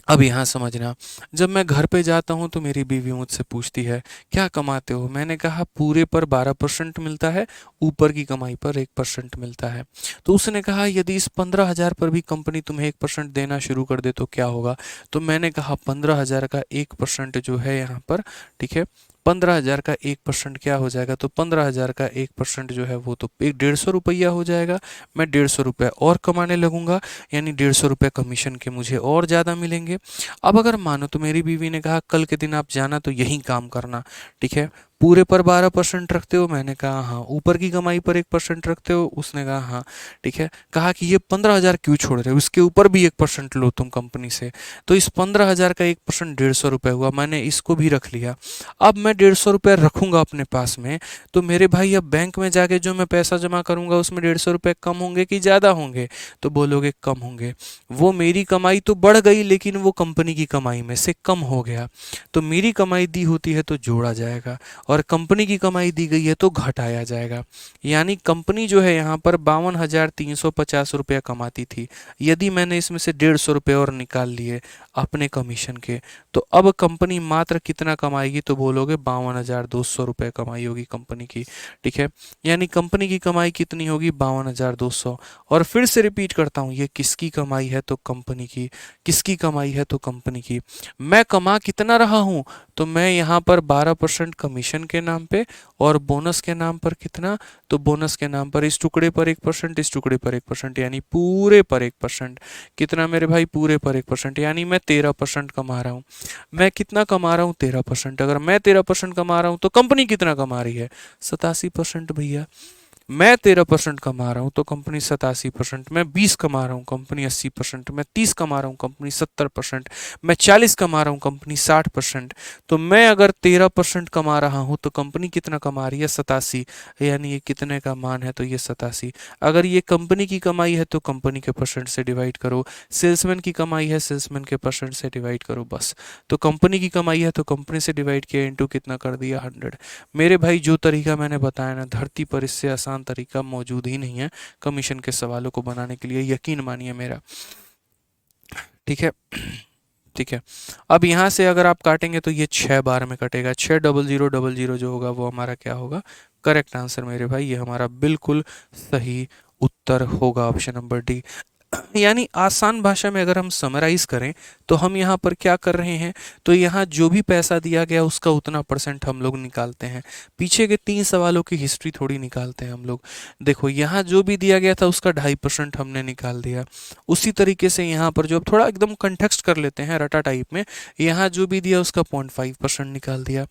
अब यहाँ समझना, जब मैं घर पे जाता हूँ तो मेरी बीवी मुझसे पूछती है क्या कमाते हो, मैंने कहा पूरे पर 12% मिलता है, ऊपर की कमाई पर 1% मिलता है। तो उसने कहा यदि इस 15,000 पर भी कंपनी तुम्हें 1% देना शुरू कर दे तो क्या होगा। तो मैंने कहा 15,000 का 1% जो है यहाँ पर, ठीक है, 15,000 का 1% क्या हो जाएगा, तो 15,000 का 1% जो है वो तो 150 रुपया हो जाएगा। मैं 150 रुपये और कमाने लगूंगा, यानी 150 रुपये कमीशन के मुझे और ज़्यादा मिलेंगे। अब अगर मानो तो मेरी बीवी ने कहा कल के दिन आप जाना तो यही काम करना, ठीक है, पूरे पर 12% रखते हो, मैंने कहा हाँ, ऊपर की कमाई पर 1% रखते हो, उसने कहा हाँ, ठीक है। कहा कि ये 15,000 क्यों छोड़ रहे हो, इसके ऊपर भी 1% लो तुम कंपनी से। तो इस 15,000 का 1% 150 रुपये हुआ, मैंने इसको भी रख लिया। अब मैं 150 रुपये रखूंगा अपने पास में, तो मेरे भाई अब बैंक में जाके जो मैं पैसा जमा करूंगा उसमें 150 रुपये कम होंगे कि ज़्यादा होंगे, तो बोलोगे कम होंगे। वो मेरी कमाई तो बढ़ गई, लेकिन वो कंपनी की कमाई में से कम हो गया। तो मेरी कमाई दी होती है तो जोड़ा जाएगा, और कंपनी की कमाई दी गई है तो घटाया जाएगा। यानी कंपनी जो है यहाँ पर 52,350 रुपया कमाती थी, यदि मैंने इसमें से 150 रुपये और निकाल लिए अपने कमीशन के, तो अब कंपनी मात्र कितना कमाएगी, तो बोलोगे 52,200 रुपये कमाई होगी कंपनी की, ठीक है। यानी कंपनी की कमाई कितनी होगी, 52,200। और फिर से रिपीट करता हूँ, ये किसकी कमाई है, तो कंपनी की। किसकी कमाई है, तो कंपनी की। मैं कमा कितना रहा हूँ, तो मैं यहाँ पर 12% कमीशन के नाम पे, और बोनस के नाम पर कितना, तो बोनस के नाम पर इस टुकड़े पर 1%, इस टुकड़े पर 1%, यानी पूरे पर 1%। कितना मेरे भाई, पूरे पर 1%, यानी मैं 13% कमा रहा हूँ। मैं कितना कमा रहा हूँ, 13%। अगर मैं 13% कमा रहा हूँ तो कंपनी कितना कमा रही है, 87% भैया। मैं 13% कमा रहा हूँ तो कंपनी 87%, मैं 20 कमा रहा हूँ कंपनी 80%, मैं 30 कमा रहा हूँ कंपनी 70%, मैं 40 कमा रहा हूँ कंपनी 60%। तो मैं अगर 13% कमा रहा हूँ तो कंपनी कितना कमा रही है, 87। यानी ये कितने का मान है, तो ये 87। अगर ये कंपनी की कमाई है तो कंपनी के परसेंट से डिवाइड करो, सेल्समैन की कमाई है सेल्समैन के परसेंट से डिवाइड करो, बस। तो कंपनी की कमाई है तो कंपनी से डिवाइड किया, इंटू कितना कर दिया, 100। मेरे भाई जो तरीका मैंने बताया ना, धरती पर इससे आसान तरीका मौजूद ही नहीं है कमीशन के सवालों को बनाने के लिए, यकीन मानिए मेरा, ठीक है। ठीक है। अब यहाँ से अगर आप काटेंगे तो ये 6 बार में कटेगा, 60000 जो होगा वो हमारा क्या होगा, करेक्ट आंसर मेरे भाई, ये हमारा बिल्कुल सही उत्तर होगा, ऑप्शन नंबर डी। यानी आसान भाषा में अगर हम समराइज करें तो हम यहाँ पर क्या कर रहे हैं, तो यहाँ जो भी पैसा दिया गया उसका उतना परसेंट हम लोग निकालते हैं। पीछे के 3 सवालों की हिस्ट्री थोड़ी निकालते हैं हम लोग। देखो यहाँ जो भी दिया गया था उसका 2.5% हमने निकाल दिया। उसी तरीके से यहाँ पर जो अब थोड़ा एकदम कंटेक्स्ट कर लेते हैं रटा टाइप में, यहाँ जो भी दिया उसका 0.5% निकाल दिया,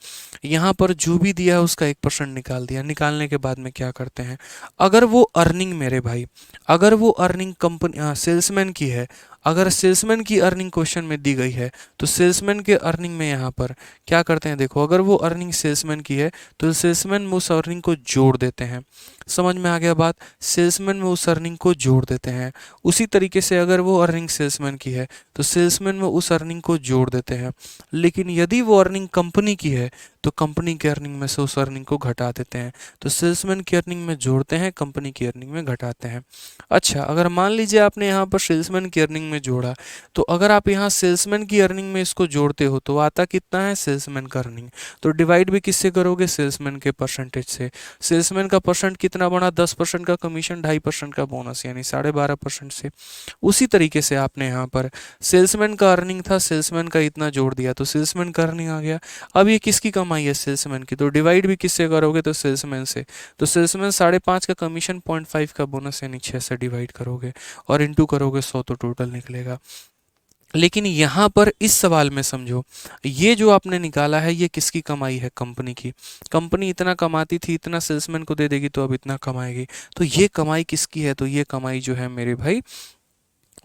यहाँ पर जो भी दिया उसका 1% निकाल दिया। निकालने के बाद में क्या करते हैं, अगर वो अर्निंग मेरे भाई, अगर वो अर्निंग कंपनी सेल्समैन की है, अगर सेल्समैन की अर्निंग क्वेश्चन में दी गई है तो सेल्समैन के अर्निंग में यहाँ पर क्या करते हैं, देखो अगर वो अर्निंग सेल्समैन की है तो सेल्समैन में उस अर्निंग को जोड़ देते हैं। समझ में आ गया बात, सेल्समैन में उस अर्निंग को जोड़ देते हैं। उसी तरीके से अगर वो अर्निंग सेल्समैन की है तो सेल्समैन में उस अर्निंग को जोड़ देते हैं। लेकिन यदि वो अर्निंग कंपनी की है तो कंपनी के अर्निंग में से उस अर्निंग को घटा देते हैं। तो सेल्समैन की अर्निंग में जोड़ते हैं, कंपनी की अर्निंग में घटाते हैं। अच्छा, अगर मान लीजिए आपने यहाँ पर सेल्समैन की अर्निंग में जोड़ा, तो अगर आप यहाँ सेल्समैन की अर्निंग में इसको जोड़ते हो तो आता कितना है, सेल्समैन का अर्निंग। तो डिवाइड भी किससे करोगे, सेल्समैन के परसेंटेज से। सेल्समैन का परसेंट कितना बना, 10% का कमीशन, 2.5% का बोनस, यानी 12.5% से। उसी तरीके से आपने यहाँ पर सेल्समैन का अर्निंग था, सेल्समैन का इतना जोड़ दिया तो सेल्समैन का अर्निंग आ गया। अब ये किसकी कमाई है, सेल्समैन की, तो डिवाइड भी किससे करोगे, तो सेल्समैन से। तो सेल्समैन 5.5 का कमीशन, 0.5 का बोनस, यानी 6 से डिवाइड करोगे और इंटू करोगे 100 तो टोटल निकलेगा। लेकिन यहाँ पर इस सवाल में समझो, ये जो आपने निकाला है ये किसकी कमाई है, कंपनी की। कंपनी इतना कमाती थी, इतना सेल्समैन को दे देगी तो अब इतना कमाएगी। तो ये कमाई किसकी है, तो ये कमाई जो है मेरे भाई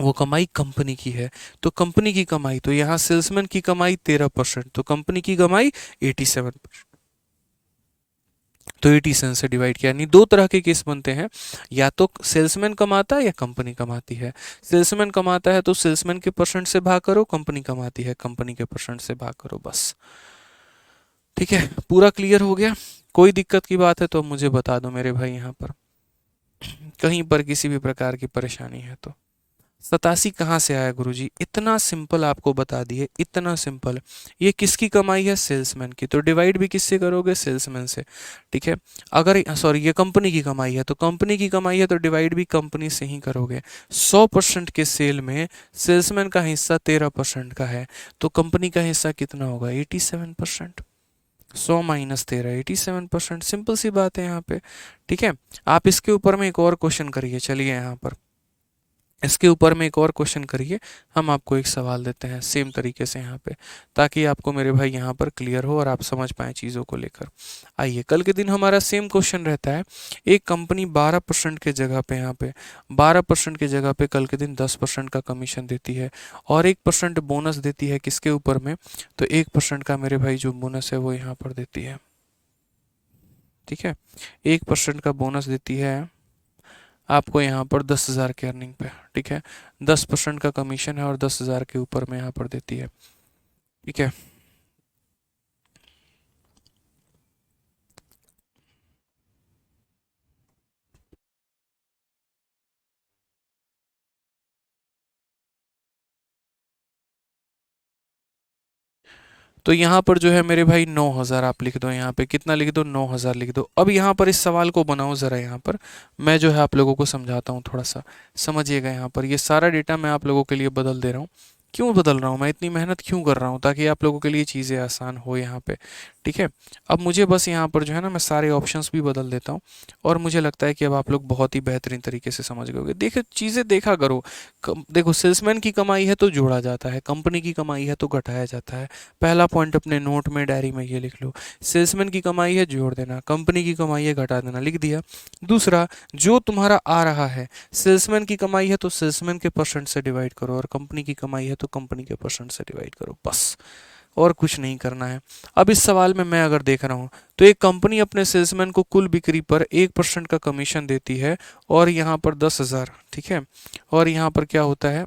वो कमाई कंपनी की है। तो कंपनी की कमाई, तो यहाँ सेल्समैन की कमाई 13%, तो कंपनी की कमाई 87%। तो 87 से डिवाइड किया, यानी दो तरह के केस बनते हैं, या तो सेल्समैन कमाता है या कंपनी कमाती है। सेल्समैन कमाता है तो सेल्समैन के परसेंट से भाग करो, कंपनी कमाती है कंपनी के परसेंट से भाग करो, बस। ठीक है, पूरा क्लियर हो गया। कोई दिक्कत की बात है तो मुझे बता दो मेरे भाई, यहाँ पर कहीं पर किसी भी प्रकार की परेशानी है तो। 87 कहाँ से आया गुरुजी, इतना सिंपल आपको बता दिए, इतना सिंपल। ये किसकी कमाई है, सेल्समैन की, तो डिवाइड भी किससे करोगे, सेल्समैन से। ठीक है, अगर सॉरी ये कंपनी की कमाई है तो कंपनी की कमाई है तो डिवाइड भी कंपनी से ही करोगे। 100% के सेल में सेल्समैन का हिस्सा 13% का है, तो कंपनी का हिस्सा कितना होगा, 87%। 100 माइनस 13, 87%। सिंपल सी बात है यहाँ पे। ठीक है, आप इसके ऊपर में एक और क्वेश्चन करिए, चलिए यहाँ पर इसके ऊपर में एक और क्वेश्चन करिए। हम आपको एक सवाल देते हैं सेम तरीके से यहाँ पे, ताकि आपको मेरे भाई यहाँ पर क्लियर हो और आप समझ पाएँ चीज़ों को लेकर। आइए, कल के दिन हमारा सेम क्वेश्चन रहता है। एक कंपनी 12% के जगह पे, यहाँ पे 12% के जगह पे कल के दिन 10% का कमीशन देती है और 1% बोनस देती है। किसके ऊपर में, तो 1% का मेरे भाई जो बोनस है वो यहाँ पर देती है। ठीक है, 1% का बोनस देती है आपको यहाँ पर 10,000 के अर्निंग पे। ठीक है, 10% का कमीशन है और 10,000 के ऊपर में यहाँ पर देती है। ठीक है, तो यहाँ पर जो है मेरे भाई 9,000 आप लिख दो, यहाँ पे कितना लिख दो, 9,000 लिख दो। अब यहाँ पर इस सवाल को बनाओ ज़रा, यहाँ पर मैं जो है आप लोगों को समझाता हूँ, थोड़ा सा समझिएगा। यहाँ पर ये सारा डेटा मैं आप लोगों के लिए बदल दे रहा हूँ। क्यों बदल रहा हूँ, मैं इतनी मेहनत क्यों कर रहा हूँ, ताकि आप लोगों के लिए चीज़ें आसान हो यहाँ पे। ठीक है, अब मुझे बस यहाँ पर जो है ना मैं सारे ऑप्शंस भी बदल देता हूँ और मुझे लगता है कि अब आप लोग बहुत ही बेहतरीन तरीके से समझ गए होंगे। देखो चीज़ें देखा करो, देखो सेल्समैन की कमाई है तो जोड़ा जाता है, कंपनी की कमाई है तो घटाया जाता है। पहला पॉइंट अपने नोट में डायरी में ये लिख लो, सेल्समैन की कमाई है जोड़ देना, कंपनी की कमाई है घटा देना, लिख दिया। दूसरा, जो तुम्हारा आ रहा है, सेल्समैन की कमाई है तो सेल्समैन के परसेंट से डिवाइड करो और कंपनी की कमाई है तो कंपनी के परसेंट से डिवाइड करो, बस। और कुछ नहीं करना है। अब इस सवाल में मैं अगर देख रहा हूँ तो एक कंपनी अपने सेल्समैन को कुल बिक्री पर 1% का कमीशन देती है और यहाँ पर 10,000। ठीक है, और यहाँ पर क्या होता है,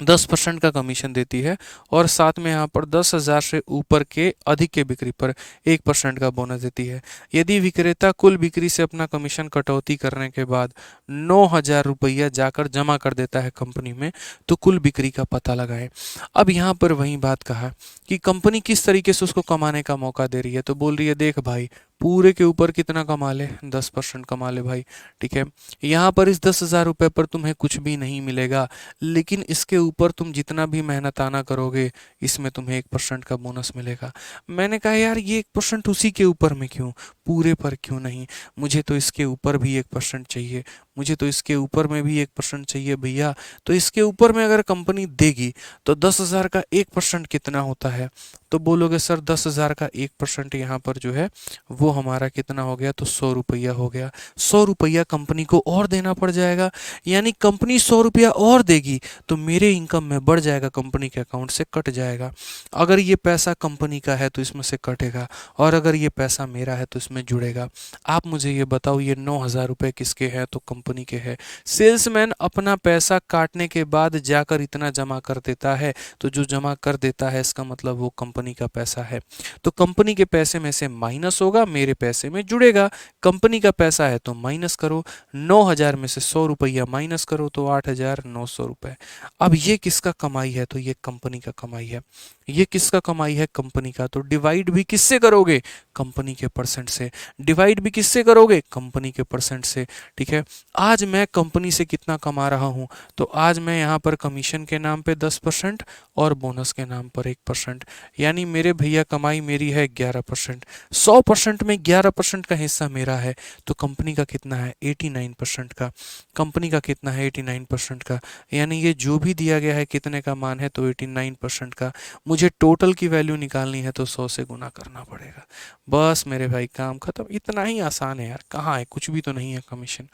10% का कमीशन देती है और साथ में यहाँ पर 10,000 से ऊपर के अधिक के बिक्री पर 1% का बोनस देती है। यदि विक्रेता कुल बिक्री से अपना कमीशन कटौती करने के बाद 9,000 रुपया जाकर जमा कर देता है कंपनी में, तो कुल बिक्री का पता लगाएं। अब यहाँ पर वही बात कहा कि कंपनी किस तरीके से उसको कमाने का मौका दे रही है, तो बोल रही है देख भाई पूरे के ऊपर कितना कमा ले, 10% कमा ले भाई। ठीक है, यहाँ पर इस 10,000 रुपये पर तुम्हें कुछ भी नहीं मिलेगा, लेकिन इसके ऊपर तुम जितना भी मेहनताना करोगे इसमें तुम्हें 1% का बोनस मिलेगा। मैंने कहा यार ये 1% उसी के ऊपर में क्यों, पूरे पर क्यों नहीं, मुझे तो इसके ऊपर भी 1% चाहिए, मुझे तो इसके ऊपर में भी 1% चाहिए भैया। तो इसके ऊपर में अगर कंपनी देगी तो 10,000 का 1% कितना होता है, तो बोलोगे सर 10,000 का 1% यहाँ पर जो है वो हमारा कितना हो गया, तो 100 रुपया हो गया। 100 रुपया कंपनी को और देना पड़ जाएगा, यानी कंपनी 100 रुपया और देगी तो मेरे इनकम में बढ़ जाएगा, कंपनी के अकाउंट से कट जाएगा। अगर ये पैसा कंपनी का है तो इसमें से कटेगा, और अगर ये पैसा मेरा है तो इसमें जुड़ेगा। आप मुझे ये बताओ ये 9,000 रुपये किसके हैं, तो कंपनी के हैं। सेल्समैन अपना पैसा काटने के बाद जाकर इतना जमा कर देता है, तो जो जमा कर देता है इसका मतलब वो कंपनी का पैसा है, तो कंपनी के पैसे में से माइनस होगा, मेरे पैसे में जुड़ेगा। कंपनी का पैसा है तो माइनस करो, 9,000 में से 100 रुपया माइनस करो तो 8,900 रुपये। अब ये किसका कमाई है, तो ये कंपनी का कमाई है। ये किसका कमाई है, कंपनी का। तो डिवाइड भी किससे करोगे, कंपनी के परसेंट से। डिवाइड भी किससे करोगे, कंपनी के परसेंट से। ठीक है, आज मैं कंपनी से कितना कमा रहा हूँ, तो आज मैं यहाँ पर कमीशन के नाम पे 10% और बोनस के नाम पर 1%, यानी मेरे भैया कमाई मेरी है 11%। 100% में 11% का हिस्सा मेरा है, तो कंपनी का कितना है, 89% का। कंपनी का कितना है, 89% का, यानी ये जो भी दिया गया है कितने का मान है, तो 89% का। मुझे टोटल की वैल्यू निकालनी है तो 100 से गुना करना पड़ेगा। बस मेरे भाई काम खत्म। इतना ही आसान है यार, कहाँ है, कुछ भी तो नहीं है कमीशन।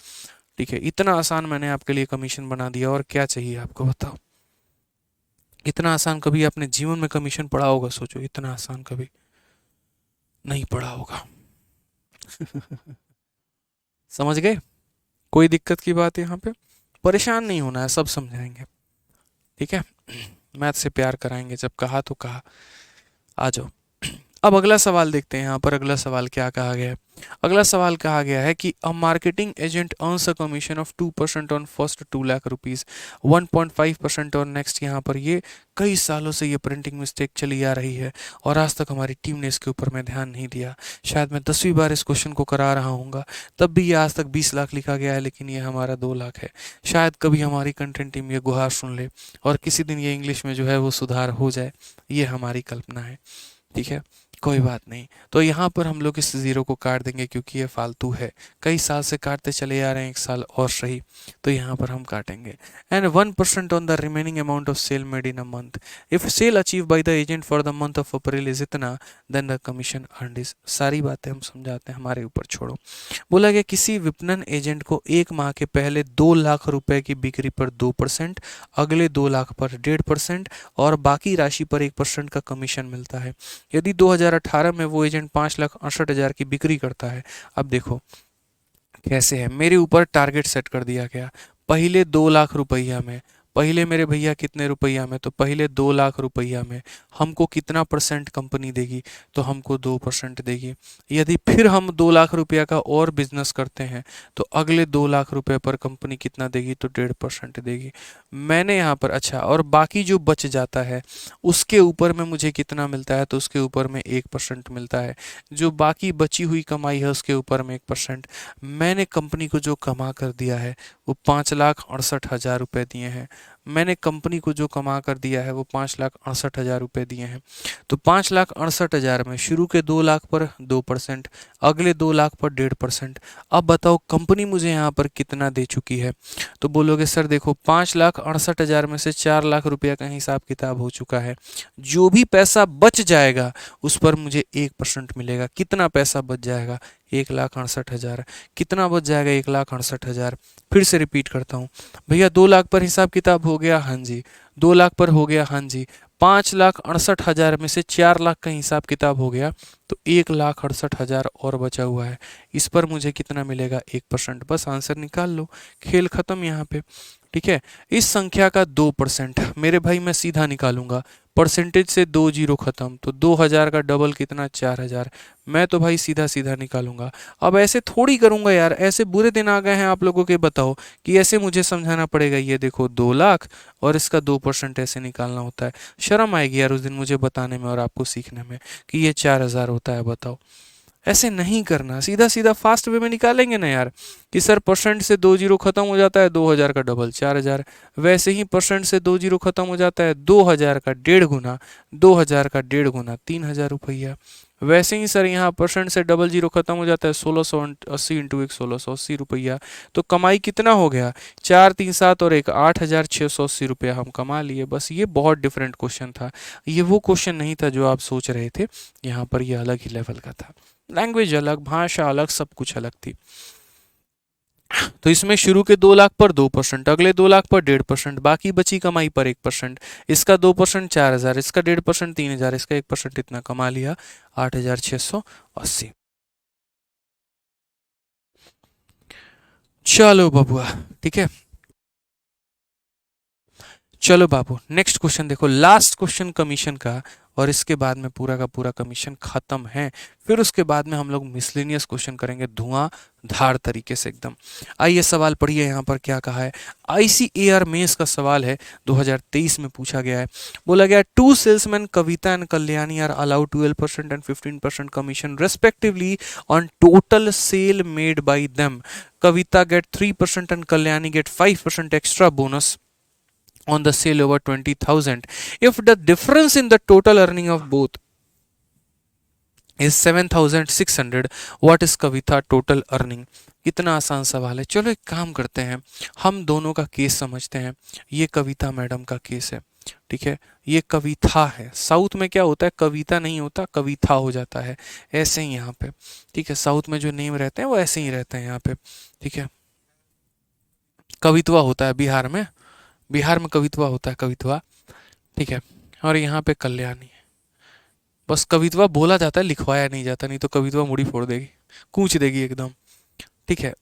ठीक है, इतना आसान मैंने आपके लिए कमीशन बना दिया, और क्या चाहिए आपको बताओ। इतना आसान कभी आपने जीवन में कमीशन पढ़ा होगा, सोचो, इतना आसान कभी नहीं पढ़ा होगा। समझ गए, कोई दिक्कत की बात है यहाँ पे, परेशान नहीं होना है, सब समझाएंगे। ठीक है, मैथ से प्यार कराएंगे, जब कहा तो कहा। आ जाओ, अब अगला सवाल देखते हैं। यहाँ पर अगला सवाल क्या कहा गया है। अगला सवाल कहा गया है कि a marketing agent earns a commission of 2% on first 2 lakh rupees, 1.5% और नेक्स्ट। यहाँ पर ये कई सालों से ये प्रिंटिंग मिस्टेक चली आ रही है और आज तक हमारी टीम ने इसके ऊपर में ध्यान नहीं दिया। शायद मैं 10वीं बार इस क्वेश्चन को करा रहा हूँ, तब भी ये आज तक 20 लाख लिखा गया है, लेकिन ये हमारा 2 लाख है। शायद कभी हमारी कंटेंट टीम ये गुहार सुन ले और किसी दिन ये इंग्लिश में जो है वो सुधार हो जाए, ये हमारी कल्पना है। ठीक है, कोई बात नहीं। तो यहाँ पर हम लोग इस ज़ीरो को काट देंगे क्योंकि ये फालतू है, कई साल से काटते चले आ रहे हैं, एक साल और सही, तो यहाँ पर हम काटेंगे। And 1% on the remaining amount of sale made in a month, if sale achieve by the agent for the month of April is इतना, then the commission earned is. सारी बातें हम समझाते हैं, हमारे ऊपर छोड़ो। बोला गया किसी विपणन एजेंट को 1 माह के पहले 2 लाख रुपए की बिक्री पर 2%, अगले 2 लाख पर 1.5% और बाकी राशि पर 1% का कमीशन मिलता है। यदि 2018 में वो एजेंट 5,68,000 की बिक्री करता है। अब देखो कैसे है, मेरे ऊपर टारगेट सेट कर दिया गया, पहले 2 लाख रुपया में, पहले मेरे भैया कितने रुपया में, तो पहले 2 लाख रुपया में हमको कितना परसेंट कंपनी देगी, तो हमको 2% देगी। यदि फिर हम 2 लाख रुपया का और बिजनेस करते हैं तो अगले 2 लाख रुपए पर कंपनी कितना देगी, तो 1.5% देगी। मैंने यहाँ पर अच्छा, और बाकी जो बच जाता है उसके ऊपर में मुझे कितना मिलता है, तो उसके ऊपर में 1% मिलता है। जो बाकी बची हुई कमाई है उसके ऊपर में 1%। मैंने कंपनी को जो कमा कर दिया है वो 5,68,000 रुपये दिए हैं। मैंने कंपनी को जो कमा कर दिया है वो 5,68,000 रुपये दिए हैं। तो 5,68,000 में शुरू के 2 लाख पर 2%, अगले 2 लाख पर 1.5%। अब बताओ कंपनी मुझे यहाँ पर कितना दे चुकी है, तो बोलोगे सर देखो 5,68,000 में से 4 लाख रुपया का हिसाब किताब हो चुका है। जो भी पैसा बच जाएगा उस पर मुझे 1% मिलेगा। कितना पैसा बच जाएगा, 1,68,000। कितना बच जाएगा, 1,68,000। फिर से रिपीट करता हूँ भैया, 2 लाख पर हिसाब किताब हो गया, हाँ जी। 2 लाख पर हो गया, हाँ जी। 5,68,000 में से 4 लाख का हिसाब किताब हो गया, तो 1,68,000 और बचा हुआ है। इस पर मुझे कितना मिलेगा, 1%। बस आंसर निकाल लो, खेल खत्म यहाँ पे। ठीक है, इस संख्या का 2% मेरे भाई मैं सीधा निकालूंगा, परसेंटेज से 2 जीरो खत्म, तो 2,000 का डबल कितना, 4,000। मैं तो भाई सीधा सीधा निकालूंगा। अब ऐसे थोड़ी करूंगा यार, ऐसे बुरे दिन आ गए हैं आप लोगों के, बताओ कि ऐसे मुझे समझाना पड़ेगा। ये देखो 2 लाख और इसका 2% ऐसे निकालना होता है। शर्म आएगी यार उस दिन मुझे बताने में और आपको सीखने में कि ये 4,000 होता है, बताओ। ऐसे नहीं करना, सीधा सीधा फास्ट वे में निकालेंगे ना यार, कि सर परसेंट से 2 जीरो खत्म हो जाता है, 2000 का डबल 4000, वैसे ही परसेंट से 2 जीरो खत्म हो जाता है, 2000 का 1.5 गुना, 2000 का 1.5 गुना 3000 रुपया। वैसे ही सर यहाँ परसेंट से डबल जीरो खत्म हो जाता है, 1680 इंटू एक 1680 रुपया। तो कमाई कितना हो गया, 4 3 7 और एक 8680 रुपया हम कमा लिए। बस ये बहुत डिफरेंट क्वेश्चन था, ये वो क्वेश्चन नहीं था जो आप सोच रहे थे, यहाँ पर ये अलग ही लेवल का था। लैंग्वेज अलग, भाषा अलग, सब कुछ अलग थी। तो इसमें शुरू के 2 लाख पर 2%, अगले 2 लाख पर 1.5%, बाकी बची कमाई पर 1%, इसका 2% 4000, इसका 1.5% 3000, इसका 1% इतना कमा लिया 8680। चलो बबुआ, ठीक है। चलो बाबू, नेक्स्ट क्वेश्चन देखो, लास्ट क्वेश्चन कमीशन का, और इसके बाद में पूरा का पूरा कमीशन खत्म है। फिर उसके बाद में हम लोग मिसलेनियस क्वेश्चन करेंगे धुआंधार तरीके से एकदम। आइए सवाल पढ़िए, यहाँ पर क्या कहा है। आईसीएआर मेंस का सवाल है, 2023 में पूछा गया है। बोला गया, two salesman Kavita and Kalyani are allowed 12% and 15% commission respectively on total sale made by them. Kavita get 3% and Kalyani get 5% extra bonus on the sale over 20,000 if the difference in the total earning of both is 7,600, what is Kavita total earning। कितना आसान सवाल है। चलो एक काम करते हैं, हम दोनों का केस समझते हैं। ये कविता मैडम का केस है, ठीक है। ये कविता है, साउथ में क्या होता है, कविता नहीं होता, कविता हो जाता है, ऐसे ही यहाँ पे, ठीक है। साउथ में जो नेम रहते हैं वो ऐसे ही रहते हैं यहाँ पे, ठीक है। कवित्वा होता है बिहार में, बिहार में कवित्वा होता है, कवित्वा, ठीक है। और यहाँ पे कल्याणी है। बस कवित्वा बोला जाता है, लिखवाया नहीं जाता, नहीं तो कवित्वा मुड़ी फोड़ देगी, कूच देगी एकदम, ठीक है।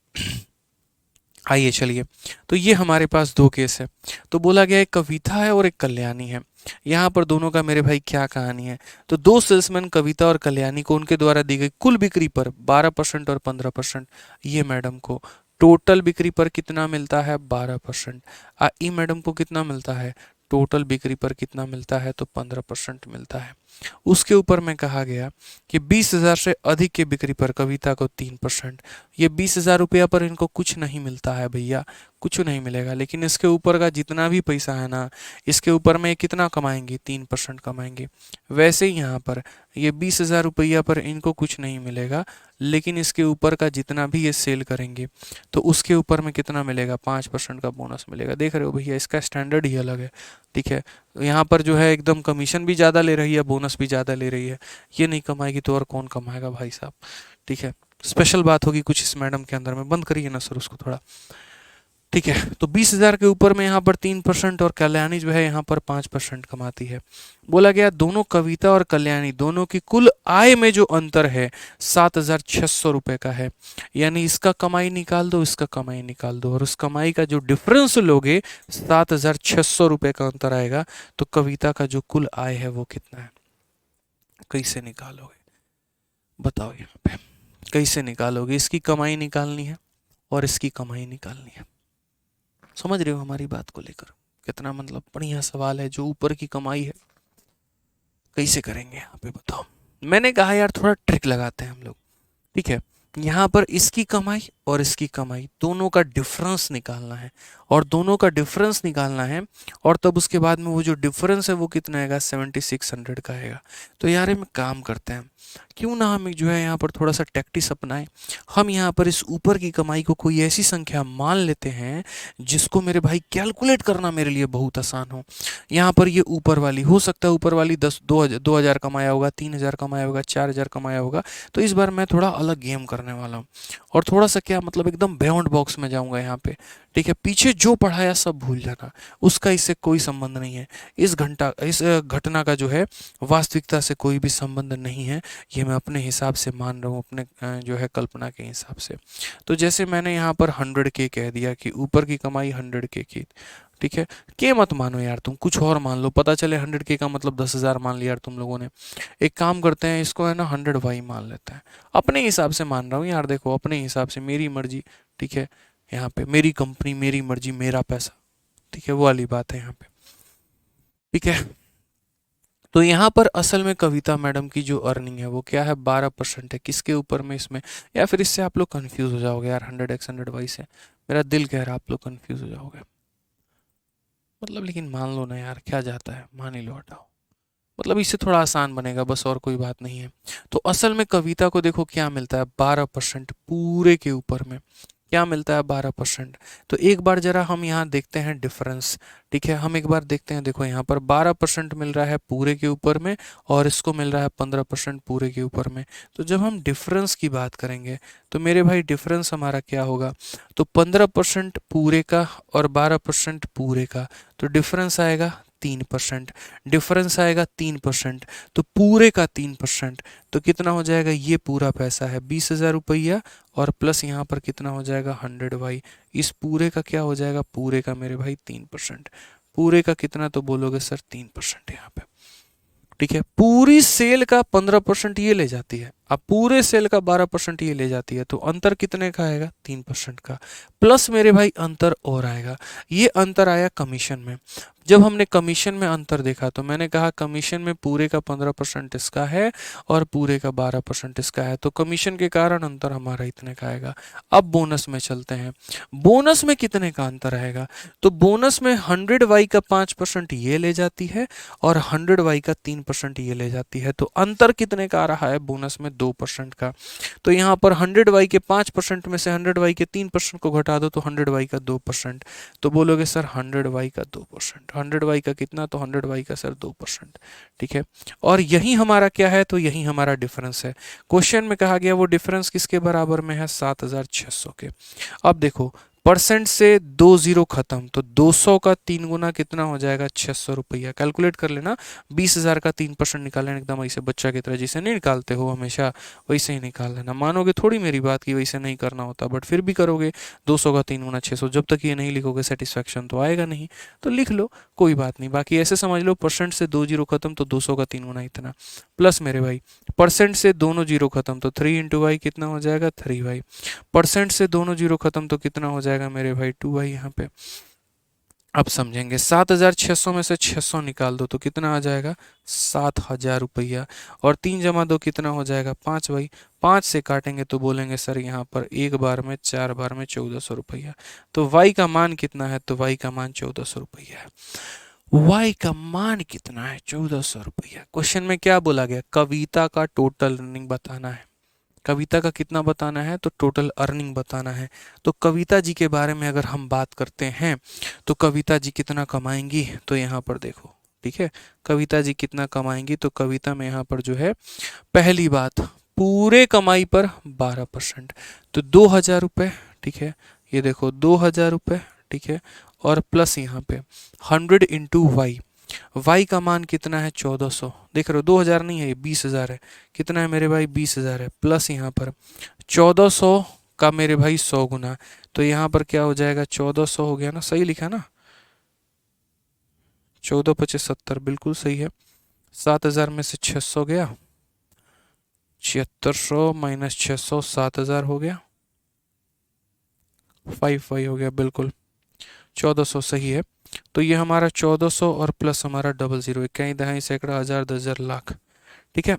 आइए चलिए, तो ये हमारे पास दो केस है। तो बोला गया एक कविता है और एक कल्याणी है। यहाँ पर दोनों का मेरे भाई क्या कहानी है। तो दो सेल्समैन कविता और कल्याणी को उनके द्वारा दी गई कुल बिक्री पर 12% और 15%, ये मैडम को टोटल बिक्री पर कितना मिलता है, 12%। ई मैडम को कितना मिलता है, टोटल बिक्री पर कितना मिलता है, तो 15% मिलता है। उसके ऊपर में कहा गया कि 20,000 से अधिक की बिक्री पर कविता को 3%। ये 20,000 रुपया पर इनको कुछ नहीं मिलता है भैया, कुछ नहीं मिलेगा। लेकिन इसके ऊपर का जितना भी पैसा है ना, इसके ऊपर में कितना कमाएंगे, 3% कमाएंगे। वैसे ही यहाँ पर ये 20,000 रुपया पर इनको कुछ नहीं मिलेगा, लेकिन इसके ऊपर का जितना भी ये सेल करेंगे तो उसके ऊपर में कितना मिलेगा, 5% का बोनस मिलेगा। देख रहे हो भैया, इसका स्टैंडर्ड ही अलग है, ठीक है। यहाँ पर जो है एकदम कमीशन भी ज़्यादा ले रही है, बोनस भी ज़्यादा ले रही है। ये नहीं कमाएगी तो और कौन कमाएगा भाई साहब, ठीक है। स्पेशल बात होगी कुछ इस मैडम के अंदर में, बंद करिए ना सर उसको थोड़ा, ठीक है। तो 20,000 के ऊपर में यहाँ पर 3% और कल्याणी जो है यहाँ पर 5% कमाती है। बोला गया दोनों कविता और कल्याणी दोनों की कुल आय में जो अंतर है 7,600 रुपये का है। यानी इसका कमाई निकाल दो, इसका कमाई निकाल दो, और उस कमाई का जो डिफरेंस लोगे 7,600 रुपये का अंतर आएगा। तो कविता का जो कुल आय है वो कितना है, कैसे निकालोगे बताओ, यहाँ पे कैसे निकालोगे। इसकी कमाई निकालनी है और इसकी कमाई निकालनी है। समझ रहे हो हमारी बात को लेकर, कितना मतलब बढ़िया सवाल है। जो ऊपर की कमाई है कैसे करेंगे यहाँ पे बताओ। मैंने कहा यार थोड़ा ट्रिक लगाते हैं हम लोग, ठीक है। यहाँ पर इसकी कमाई और इसकी कमाई दोनों का डिफरेंस निकालना है, और दोनों का डिफरेंस निकालना है, और तब उसके बाद में वो जो डिफरेंस है वो कितना आएगा, 7,600 का आएगा। तो यार हम काम करते हैं, क्यों ना हम जो है यहाँ पर थोड़ा सा टैक्टिस अपनाएं। हम यहाँ पर इस ऊपर की कमाई को कोई ऐसी संख्या मान लेते हैं जिसको मेरे भाई कैलकुलेट करना मेरे लिए बहुत आसान हो। यहाँ पर ये ऊपर वाली हो सकता है, ऊपर वाली 2,000 कमाया होगा, 3,000 कमाया होगा, 4,000 कमाया होगा। तो इस बार मैं थोड़ा अलग गेम करने वाला हूँ, और थोड़ा सा क्या मतलब एकदम बियॉन्ड बॉक्स में जाऊँगा यहाँ पे, ठीक है। पीछे जो पढ़ाया सब भूल जाना, उसका इससे कोई संबंध नहीं है। इस घटना का जो है वास्तविकता से कोई भी संबंध नहीं है। ये मैं अपने हिसाब से मान रहा हूँ, अपने जो है कल्पना के हिसाब से। तो जैसे मैंने यहाँ पर 100K कह दिया कि ऊपर की कमाई 100K की, ठीक है। के मत मानो यार, तुम कुछ और मान लो, पता चले 100K का मतलब 10,000 मान लिया यार तुम लोगों ने। एक काम करते हैं, इसको है ना 100Y मान लेते हैं। अपने हिसाब से मान रहा हूँ यार, देखो अपने हिसाब से, मेरी मर्जी, ठीक है। यहाँ पे मेरी कंपनी, मेरी मर्जी, मेरा पैसा, ठीक है, वो वाली बात है यहाँ पे, ठीक है। तो यहाँ पर असल में कविता मैडम की जो अर्निंग है वो क्या है, 12% है। किसके ऊपर में इसमें, या फिर इससे आप लोग कंफ्यूज हो जाओगे यार, 100x 100y से, मेरा दिल कह रहा है आप लोग कंफ्यूज हो जाओगे, मतलब लेकिन मान लो ना यार, क्या जाता है, मान ही लो, हटाओ, मतलब इससे थोड़ा आसान बनेगा बस, और कोई बात नहीं है। तो असल में कविता को देखो क्या मिलता है, 12% पूरे के ऊपर में क्या मिलता है, 12%। तो एक बार जरा हम यहाँ देखते हैं डिफरेंस, ठीक है, हम एक बार देखते हैं, देखो यहाँ पर 12% मिल रहा है पूरे के ऊपर में, और इसको मिल रहा है 15% पूरे के ऊपर में। तो जब हम डिफरेंस की बात करेंगे तो मेरे भाई डिफरेंस हमारा क्या होगा, तो 15% पूरे का और 12% पूरे का, तो डिफरेंस आएगा 3%, डिफरेंस आएगा 3%, तो पूरे का 3%, तो कितना हो जाएगा, ये पूरा पैसा है 20,000 रुपया, और प्लस यहाँ पर कितना हो जाएगा 100y, इस पूरे का क्या हो जाएगा, पूरे का मेरे भाई 3%, पूरे का कितना, तो बोलोगे सर 3% यहाँ पे, ठीक है। पूरी सेल का 15% ये ले जाती है, अब पूरे सेल का 12% ये ले जाती है, तो अंतर कितने का आएगा, 3% का, प्लस मेरे भाई अंतर और आएगा, ये अंतर आया कमीशन में। जब हमने कमीशन में अंतर देखा तो मैंने कहा कमीशन में पूरे का 15% इसका है और पूरे का 12% इसका है, तो कमीशन के कारण अंतर हमारा इतने का आएगा। अब बोनस में चलते हैं, बोनस में कितने का अंतर आएगा, तो बोनस में 100y का 5% ये ले जाती है और 100y का 3% ये ले जाती है, तो अंतर कितने का आ रहा है बोनस में, 2% का। तो यहाँ पर 100y के 5% में से 100y के 3% को घटा दो तो 100y का 2%, तो बोलोगे सर 100y का 2%, 100y का कितना, तो 100y का सर 2%, ठीक है। और यही हमारा क्या है, तो यही हमारा डिफरेंस है। क्वेश्चन में कहा गया वो डिफरेंस किसके बराबर में है, 7,600 के। अब देखो परसेंट से 2 जीरो खत्म, तो 200 का 3 गुना कितना हो जाएगा, 600 रुपया, कैलकुलेट कर लेना। 20,000 का 3% निकालना, एकदम ऐसे बच्चा की तरह जिसे नहीं निकालते हो हमेशा, वैसे ही निकाल लेना। मानोगे थोड़ी मेरी बात की वैसे नहीं करना होता, बट फिर भी करोगे। 200 का 3 गुना 600, जब तक ये नहीं लिखोगे सेटिस्फैक्शन तो आएगा नहीं, तो लिख लो, कोई बात नहीं। बाकी ऐसे समझ लो, परसेंट से 2 जीरो खत्म तो 200 का 3 गुना इतना, प्लस मेरे भाई परसेंट से दोनों जीरो खत्म तो 3 इंटू वाई कितना हो जाएगा, 3y, परसेंट से दोनों जीरो खत्म तो कितना हो जाएगा मेरे भाई, 2y यहाँ पे। अब समझेंगे, 7,600 में से 600 निकाल दो तो कितना आ जाएगा, 7,000 रुपया, और 3 जमा 2 कितना हो जाएगा, 5y, 5 से काटेंगे तो बोलेंगे सर यहाँ पर एक बार में 4 बार में 1,400 रुपया, तो y का मान कितना है, तो y का मान 1,400 रुपया है। y का मान कितना है, 1,400 रुपया। क्वेश्चन में क्या बोला गया, कविता का टोटल अर्निंग बताना है, कविता का कितना बताना है, तो टोटल अर्निंग बताना है। तो कविता जी के बारे में अगर हम बात करते हैं तो कविता जी कितना कमाएंगी, तो यहाँ पर देखो, ठीक है, कविता जी कितना कमाएंगी, तो कविता में यहाँ पर जो है, पहली बात पूरे कमाई पर 12%, तो 2,000 रुपये, ठीक है, ये देखो 2,000 रुपये, ठीक है, और प्लस यहाँ पे 100 इंटू वाई, वाई का मान कितना है, 1,400, देख रहे हो 2,000 नहीं है, ये 20,000 है, कितना है मेरे भाई, 20,000 है, प्लस यहाँ पर 1,400 का मेरे भाई 100 गुना, तो यहाँ पर क्या हो जाएगा, 1,400 हो गया ना, सही लिखा ना, 14,75 बिल्कुल सही है। 7,000 में से 600 गया, 7,600 माइनस 600, 7,000 हो गया, 5 हो गया, बिल्कुल 1,400 सही है। तो ये हमारा 1,400 और प्लस हमारा डबल जीरो, इक्याई दहाई सैकड़ा हजार 10,000 लाख, ठीक है।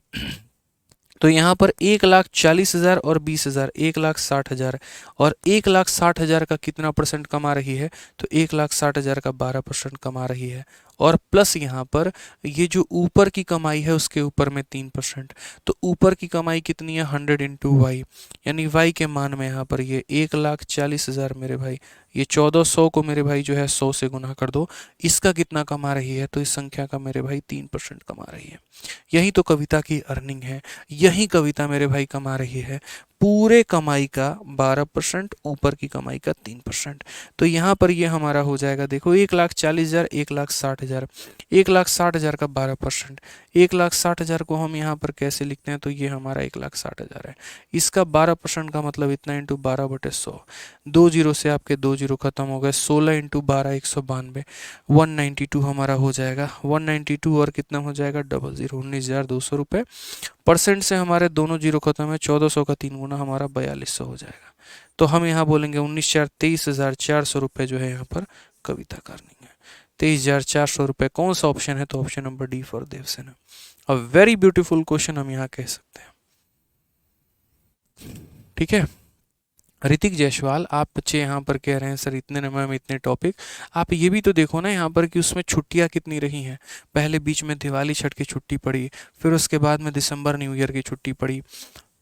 तो यहाँ पर 1,40,000 और 20,000, 1,60,000, और 1,60,000 का कितना परसेंट कमा रही है, तो 1,60,000 का 12% कमा रही है, और प्लस यहाँ पर ये जो ऊपर की कमाई है उसके ऊपर में 3%, तो ऊपर की कमाई कितनी है, 100 इंटू वाई, यानी वाई के मान में यहाँ पर ये 1,40,000 मेरे भाई, ये 1,400 को मेरे भाई जो है 100 से गुना कर दो, इसका कितना कमा रही है, तो इस संख्या का मेरे भाई 3% कमा रही है। यही तो कविता की अर्निंग है, यही कविता मेरे भाई कमा रही है, पूरे कमाई का 12%, ऊपर की कमाई का 3%। तो यहाँ पर ये हमारा हो जाएगा, देखो 1,40,000, 1,60,000, 1,60,000 का 12%, 1,60,000 को हम यहाँ पर कैसे लिखते हैं, तो ये हमारा 1,60,000 है, इसका 12% का मतलब इतना इंटू 12/100, 2 जीरो से आपके 2 जीरो खत्म हो गए, 16 इंटू 12 192, 192 हमारा हो जाएगा, 192 और कितना हो जाएगा, डबल जीरो, 19,200 रुपये। परसेंट से हमारे दोनों जीरो खत्म है, 1,400 का 3 गुना हमारा 4,200 हो जाएगा। तो हम यहाँ बोलेंगे 19,23,400 रुपये जो है यहाँ पर कविता करनी है। 23,400 रुपये। कौन सा ऑप्शन है? तो option number D for Devsena. A very beautiful question हम यहाँ कह सकते हैं। ठीक है, ऋतिक जायसवाल, आप बच्चे यहाँ पर कह रहे हैं सर इतने नंबर में इतने टॉपिक। आप ये भी तो देखो ना यहाँ पर कि उसमें छुट्टियाँ कितनी रही हैं। पहले बीच में दिवाली छठ की छुट्टी पड़ी, फिर उसके बाद में दिसंबर न्यू ईयर की छुट्टी पड़ी।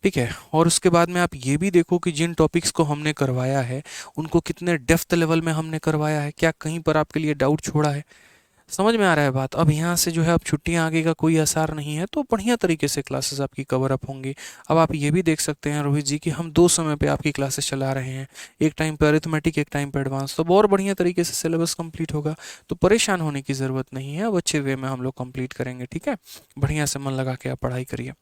ठीक है, और उसके बाद में आप ये भी देखो कि जिन टॉपिक्स को हमने करवाया है उनको कितने डेप्थ लेवल में हमने करवाया है। क्या कहीं पर आपके लिए डाउट छोड़ा है? समझ में आ रहा है बात? अब यहाँ से जो है अब छुट्टियाँ आगे का कोई आसार नहीं है, तो बढ़िया तरीके से क्लासेस आपकी कवर अप होंगी। अब आप ये भी देख सकते हैं रोहित जी कि हम दो समय पे आपकी क्लासेस चला रहे हैं, एक टाइम पे अरिथमेटिक, एक टाइम पे एडवांस, तो बहुत बढ़िया तरीके से सिलेबस कंप्लीट होगा। तो परेशान होने की ज़रूरत नहीं है, अब अच्छे वे में हम लोग कंप्लीट करेंगे। ठीक है, बढ़िया से मन लगा के आप पढ़ाई करिए।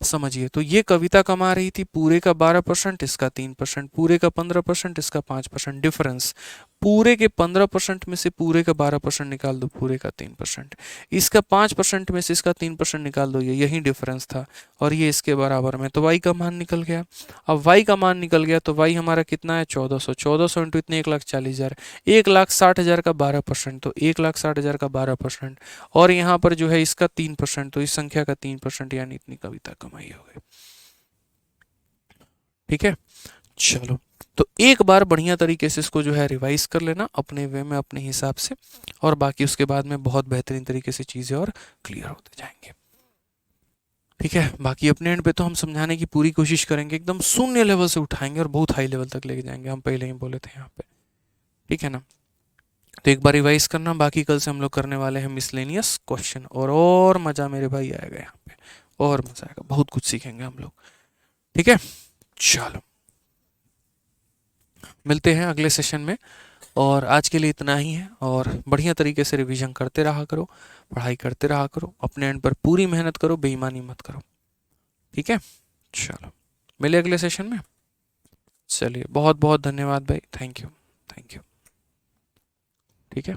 समझिए, तो ये कविता कमा रही थी पूरे का 12%, इसका 3%, पूरे का 15%, इसका 5%। डिफरेंस पूरे के 15% में से पूरे का 12% निकाल दो, पूरे का 3%, इसका 5% में से इसका 3% निकाल दो, ये यही डिफरेंस था। और ये इसके बराबर में, तो y का मान निकल गया। अब y का मान निकल गया तो y हमारा कितना है? 1400। 1400 इंटू इतने 1,40,000, 1,60,000 का 12%, तो 1,60,000 का 12%। और यहाँ पर जो है इसका 3%, तो इस संख्या का 3%, यानी इतनी कविता कमाई हो गई। ठीक है, चलो, तो एक बार बढ़िया तरीके से इसको जो है रिवाइज कर लेना अपने वे में, अपने हिसाब से, और बाकी उसके बाद में बहुत बेहतरीन तरीके से चीज़ें और क्लियर होते जाएंगे। ठीक है, बाकी अपने एंड पे तो हम समझाने की पूरी कोशिश करेंगे, एकदम शून्य लेवल से उठाएंगे और बहुत हाई लेवल तक लेके जाएंगे, हम पहले ही बोले थे यहाँ पे। ठीक है ना, तो एक बार रिवाइज करना। बाकी कल से हम लोग करने वाले हैं मिसलेनियस क्वेश्चन, और मज़ा मेरे भाई आएगा यहाँ पे, और मज़ा आएगा, बहुत कुछ सीखेंगे हम लोग। ठीक है, चलो मिलते हैं अगले सेशन में, और आज के लिए इतना ही है। और बढ़िया तरीके से रिवीजन करते रहा करो, पढ़ाई करते रहा करो, अपने एंड पर पूरी मेहनत करो, बेईमानी मत करो। ठीक है, चलो मिले अगले सेशन में। चलिए, बहुत बहुत धन्यवाद भाई, थैंक यू, थैंक यू। ठीक है।